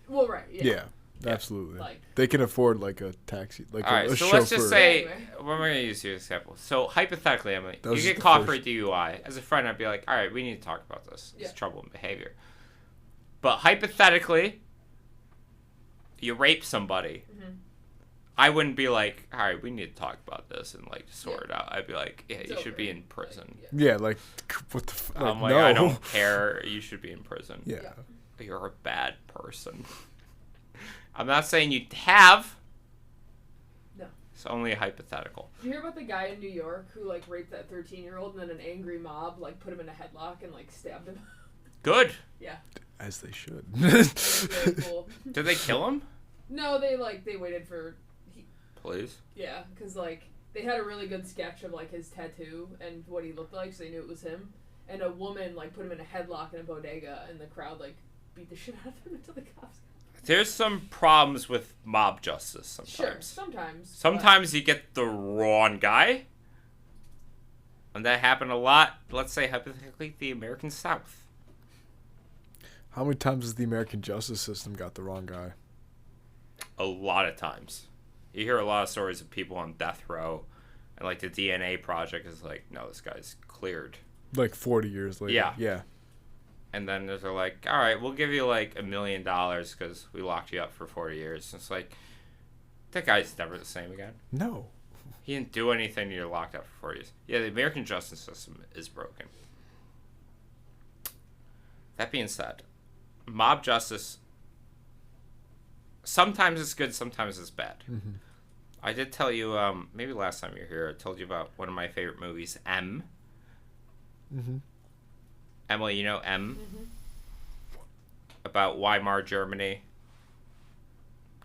Well, right. Yeah. Absolutely. Like, they can afford like a taxi, like all right, a so chauffeur. let's just say we're going to use your example. So hypothetically, Emily, you get caught for a DUI. As a friend, I'd be like, all right, we need to talk about this. It's troubling behavior. But hypothetically, you rape somebody. Mm-hmm. I wouldn't be like, all right, we need to talk about this and like sort it out. I'd be like, yeah, you should be in prison. Like what the fuck? I'm like, no. I don't care. You should be in prison. Yeah. You're a bad person. I'm not saying you have. No. It's only a hypothetical. Did you hear about the guy in New York who like raped that 13-year-old and then an angry mob like put him in a headlock and like stabbed him? Good. Yeah. As they should. Very cool. Did they kill him? No, they waited for. Please. Yeah, because like they had a really good sketch of like his tattoo and what he looked like, so they knew it was him. And a woman like put him in a headlock in a bodega, and the crowd like beat the shit out of him until the cops. There's some problems with mob justice sometimes. Sure, sometimes. Sometimes you get the wrong guy. And that happened a lot, let's say hypothetically, the American South. How many times has the American justice system got the wrong guy? A lot of times. You hear a lot of stories of people on death row, and like the DNA project is like, no, this guy's cleared. Like 40 years later. Yeah. And then they're like, all right, we'll give you like $1 million because we locked you up for 40 years. And it's like, that guy's never the same again. No. He didn't do anything. You're locked up for 40 years. Yeah, the American justice system is broken. That being said, mob justice, sometimes it's good, sometimes it's bad. Mm-hmm. I did tell you, maybe last time you were here, I told you about one of my favorite movies, M. Mm-hmm. Emily, you know M? Mm-hmm. About Weimar, Germany.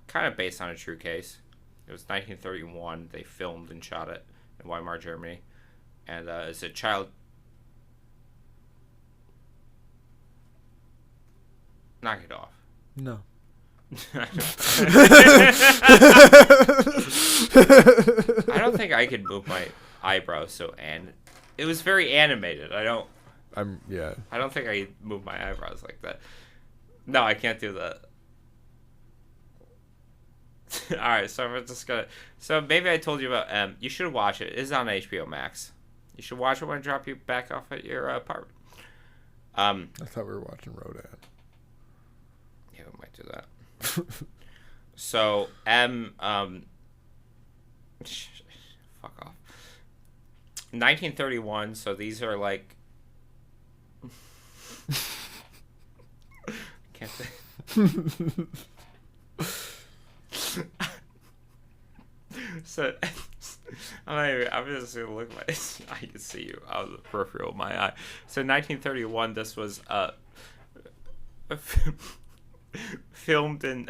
Kind of based on a true case. It was 1931. They filmed and shot it in Weimar, Germany. And it's a child... Knock it off. No. I don't think I could move my eyebrows it was very animated. I don't think I could move my eyebrows like that. No, I can't do that. Alright, so I'm just gonna... So maybe I told you about you should watch it. It's on HBO Max. You should watch it when I drop you back off at your apartment. I thought we were watching Rodan. Yeah, we might do that. So fuck off. 1931, so these are like can't say. So I'm just gonna look at I can see you out of the peripheral of my eye. So 1931, this was filmed and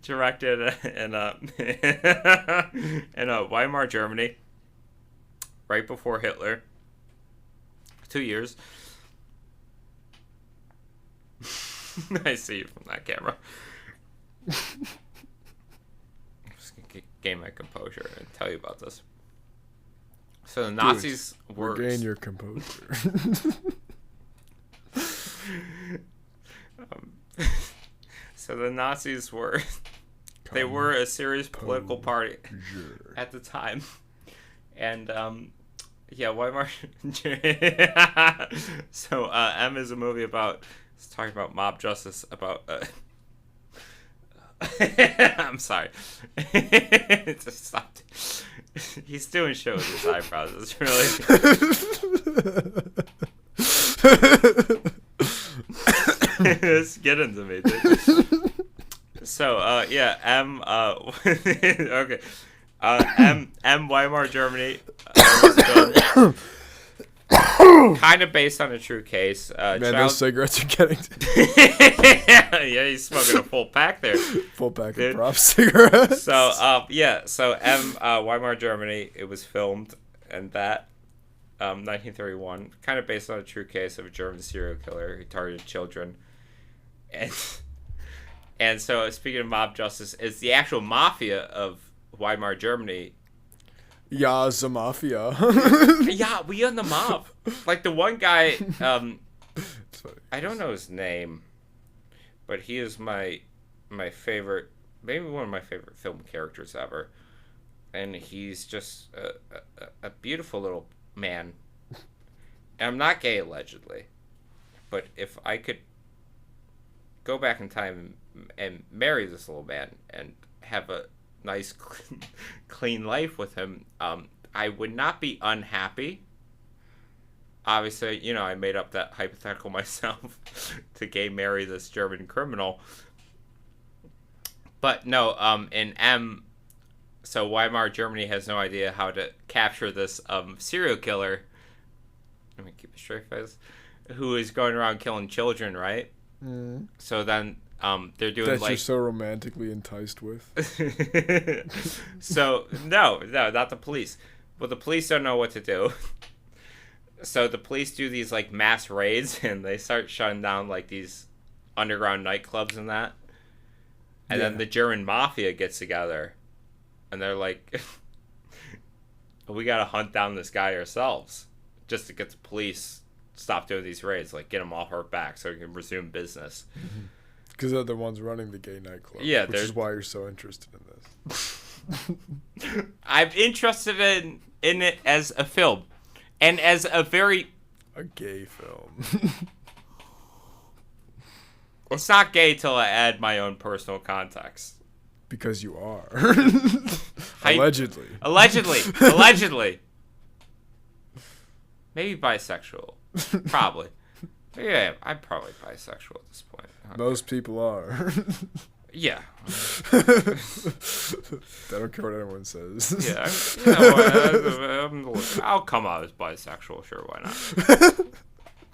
directed in Weimar, Germany, right before Hitler. 2 years. I see you from that camera. I'm just gonna gain my composure and tell you about this. So the Nazis were... Regain your composure. So the Nazis were... They were a serious political party at the time. And, yeah, Weimar... So, M is a movie about... It's talking about mob justice, about... I'm sorry. Just stopped. He's doing shit with his eyebrows. It's really... Just get into me, dude. So, yeah, M, okay. M, Weimar, Germany. Kind of based on a true case. Man, those cigarettes are getting... Yeah, he's smoking a full pack there. Full pack of prop cigarettes. So, yeah, so M, Weimar, Germany, it was filmed, and that, 1931, kind of based on a true case of a German serial killer who targeted children. And so, speaking of mob justice, it's the actual mafia of Weimar, Germany. Yeah, the mafia. Yeah, we are the mob. Like, the one guy, I don't know his name, but he is my favorite, maybe one of my favorite film characters ever. And he's just a beautiful little man. And I'm not gay, allegedly. But if I could go back in time and marry this little man and have a nice, clean life with him, I would not be unhappy. Obviously, you know, I made up that hypothetical myself to gay marry this German criminal. But no, in M, so Weimar, Germany has no idea how to capture this serial killer. Let me keep a straight face. Who is going around killing children, right? Mm. So then they're doing that like... you're so romantically enticed with. So, no, not the police. Well, the police don't know what to do. So the police do these like mass raids and they start shutting down like these underground nightclubs and that. And then the German mafia gets together and they're like, we gotta hunt down this guy ourselves just to get the police stop doing these raids, like get them off our back so we can resume business. Because they're the ones running the gay nightclub. Yeah, which is why you're so interested in this. I'm interested in it as a film. And as a very... A gay film. It's not gay till I add my own personal context. Because you are. Allegedly. Allegedly. Maybe bisexual. Probably. Yeah, I'm probably bisexual at this point. Most people are. Yeah. I don't care what anyone says. Yeah. I'll come out as bisexual. Sure, why not?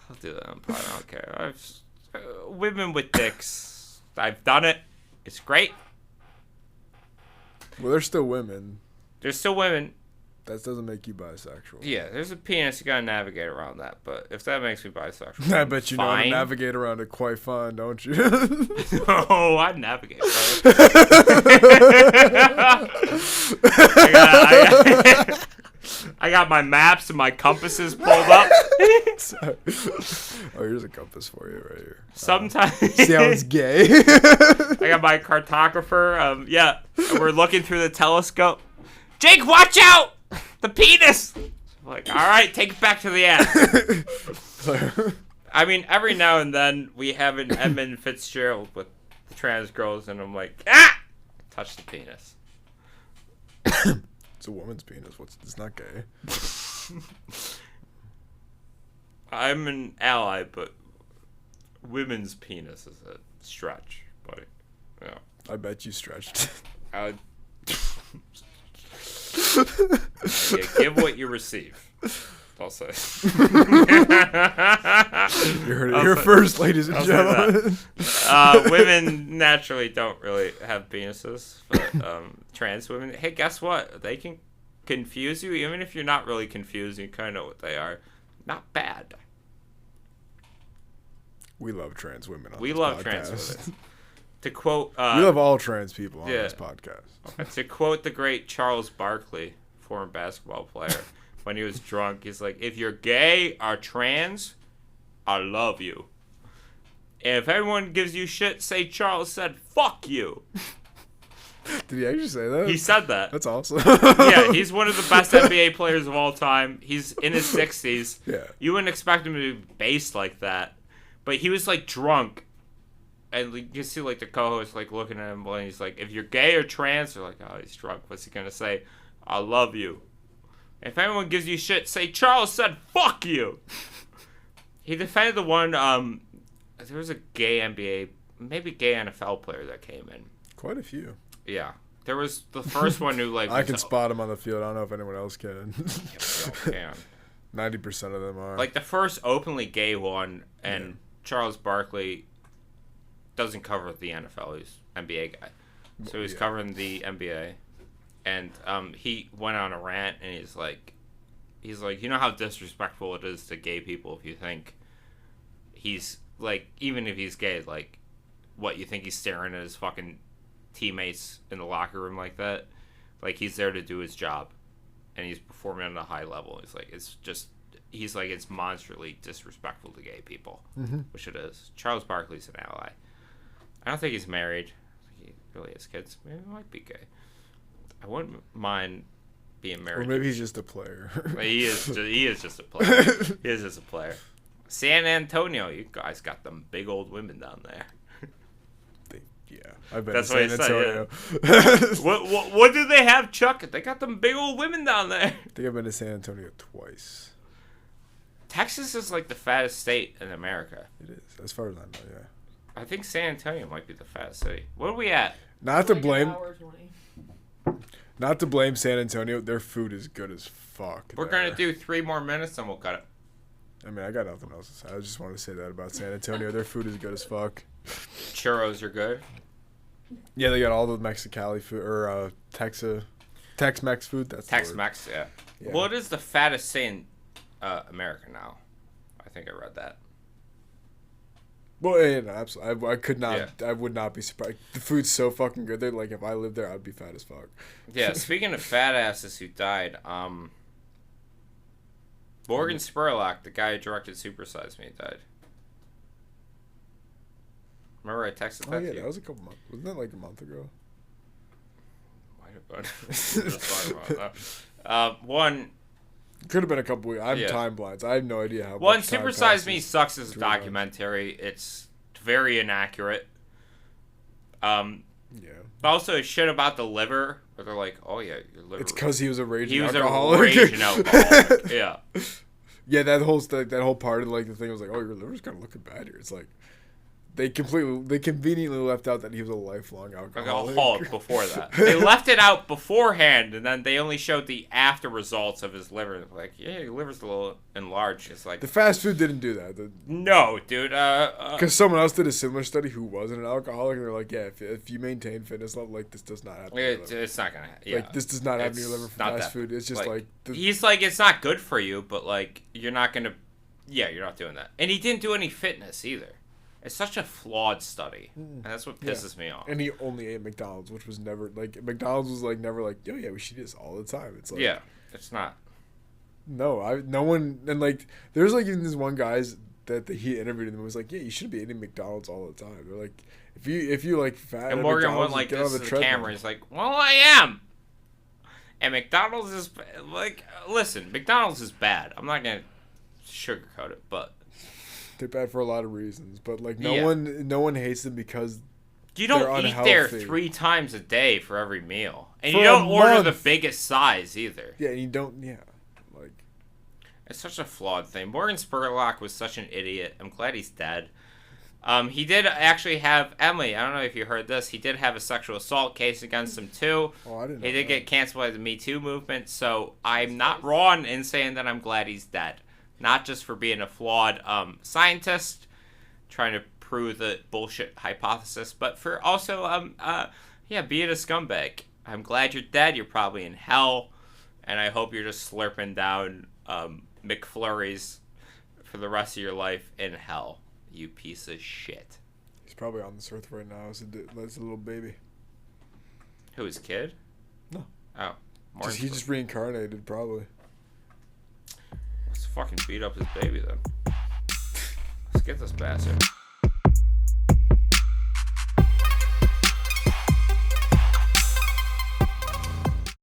I'll do that. I don't care. Women with dicks. I've done it. It's great. Well, they're still women. They're still women. That doesn't make you bisexual. Yeah, there's a penis. You gotta navigate around that. But if that makes me bisexual, I bet you know how to fine. navigate around it quite fine, don't you? Oh, I'd navigate. I got my maps and my compasses pulled up. Oh, here's a compass for you right here. Sometimes. Sounds gay. I got my cartographer. Yeah, we're looking through the telescope. Jake, watch out! The penis! I'm like, all right, take it back to the end. I mean, every now and then we have an Edmund Fitzgerald with trans girls, and I'm like, touch the penis. It's a woman's penis. It's not gay. I'm an ally, but women's penis is a stretch, buddy. Yeah. I bet you stretched. Yeah, give what you receive. I'll say. You heard it here first, ladies and gentlemen. Women naturally don't really have penises, but trans women, hey, guess what? They can confuse you, even if you're not really confused. You kind of know what they are. Not bad. We love trans women. We love trans women. To quote, we love all trans people on this podcast. To quote the great Charles Barkley, former basketball player, when he was drunk, he's like, "If you're gay or trans, I love you. And if everyone gives you shit, say Charles said, fuck you." Did he actually say that? He said that. That's awesome. Yeah, he's one of the best NBA players of all time. He's in his 60s. Yeah. You wouldn't expect him to be based like that. But he was, like, drunk. And you see, like, the co-host, like, looking at him, and he's like, if you're gay or trans, they're like, oh, he's drunk. What's he going to say? I love you. If anyone gives you shit, say Charles said, fuck you. He defended the one, there was a gay NBA, maybe gay NFL player that came in. Quite a few. Yeah. There was the first one who, like... I can spot him on the field. I don't know if anyone else can. Yeah, 90% of them are. like, the first openly gay one, and Charles Barkley doesn't cover the NFL. He's an NBA guy. So he's covering the NBA. And he went on a rant, and he's like, you know how disrespectful it is to gay people if you think he's, like, even if he's gay, like, what, you think he's staring at his fucking teammates in the locker room like that? Like, he's there to do his job, and he's performing on a high level. He's like, it's monstrously disrespectful to gay people, which it is. Charles Barkley's an ally. I don't think he's married. I think he really has kids. Maybe he might be gay. I wouldn't mind being married. Or maybe he's just a player. He is just a player. He is just a player. San Antonio, you guys got them big old women down there. I've been That's to San Antonio. Yeah. What do they have, Chuck? They got them big old women down there. I think I've been to San Antonio twice. Texas is like the fattest state in America. It is, as far as I know, yeah. I think San Antonio might be the fattest city. What are we at? Not to blame San Antonio. Their food is good as fuck. We're going to do 3 more minutes and we'll cut it. I mean, I got nothing else to say. I just wanted to say that about San Antonio. Their food is good as fuck. Churros are good. Yeah, they got all the Mexicali food, or Tex-Mex food. That's Tex-Mex, yeah. What is the fattest state in America now? I think I read that. Well, yeah, no, absolutely. I could not. Yeah. I would not be surprised. The food's so fucking good. They're like, if I lived there, I'd be fat as fuck. Yeah. Speaking of fat asses who died, Morgan Spurlock, the guy who directed Super Size Me, died. Remember I texted that to you? That was a couple months. Wasn't that like a month ago? Might have been. Just talking about that. One. Could have been a couple weeks. I'm time blind. So I have no idea how. One, Super Size Me sucks as a documentary. It's very inaccurate. Yeah. Also, shit about the liver, where they're like, "Oh yeah, your liver." It's because he was a raging alcoholic. A raging alcoholic. Yeah. Yeah, that whole part of like the thing was like, "Oh, your liver's kind of looking bad here." It's like, they conveniently left out that he was a lifelong alcoholic. Alcoholic before that. They left it out beforehand, and then they only showed the after results of his liver. Like, yeah, your liver's a little enlarged. It's like the fast food didn't do that. No, dude. Because someone else did a similar study who wasn't an alcoholic, and they're like, yeah, if you maintain fitness level, like this does not happen. It's not gonna. Yeah. Like this does not happen to your liver from fast food. It's just like he's like, it's not good for you, but like you're not gonna. Yeah, you're not doing that. And he didn't do any fitness either. It's such a flawed study, and that's what pisses me off. And he only ate McDonald's, which was never like McDonald's was like never like, yo, yeah, we should do this all the time. It's like it's not. No, no one, and like there's like even this one guys that he interviewed and was like, yeah, you shouldn't be eating McDonald's all the time. They're like, if you like fat. And Morgan went like this to the camera. He's like, well, I am. And McDonald's is like, listen, McDonald's is bad. I'm not gonna sugarcoat it, but. They're bad for a lot of reasons, but like no one hates them because you don't eat there 3 times a day for every meal, and for you don't order the biggest size either. Yeah, and you don't. Yeah, like it's such a flawed thing. Morgan Spurlock was such an idiot. I'm glad he's dead. He did actually have Emily. I don't know if you heard this. He did have a sexual assault case against him too. Oh, I didn't know He did get canceled by the Me Too movement. So I'm not wrong in saying that I'm glad he's dead. Not just for being a flawed scientist, trying to prove the bullshit hypothesis, but for also, being a scumbag. I'm glad you're dead. You're probably in hell, and I hope you're just slurping down McFlurries for the rest of your life in hell, you piece of shit. He's probably on this earth right now as a little baby. Who, his kid? No. Oh. He just reincarnated, probably. Let's fucking beat up his baby then. Let's get this bastard.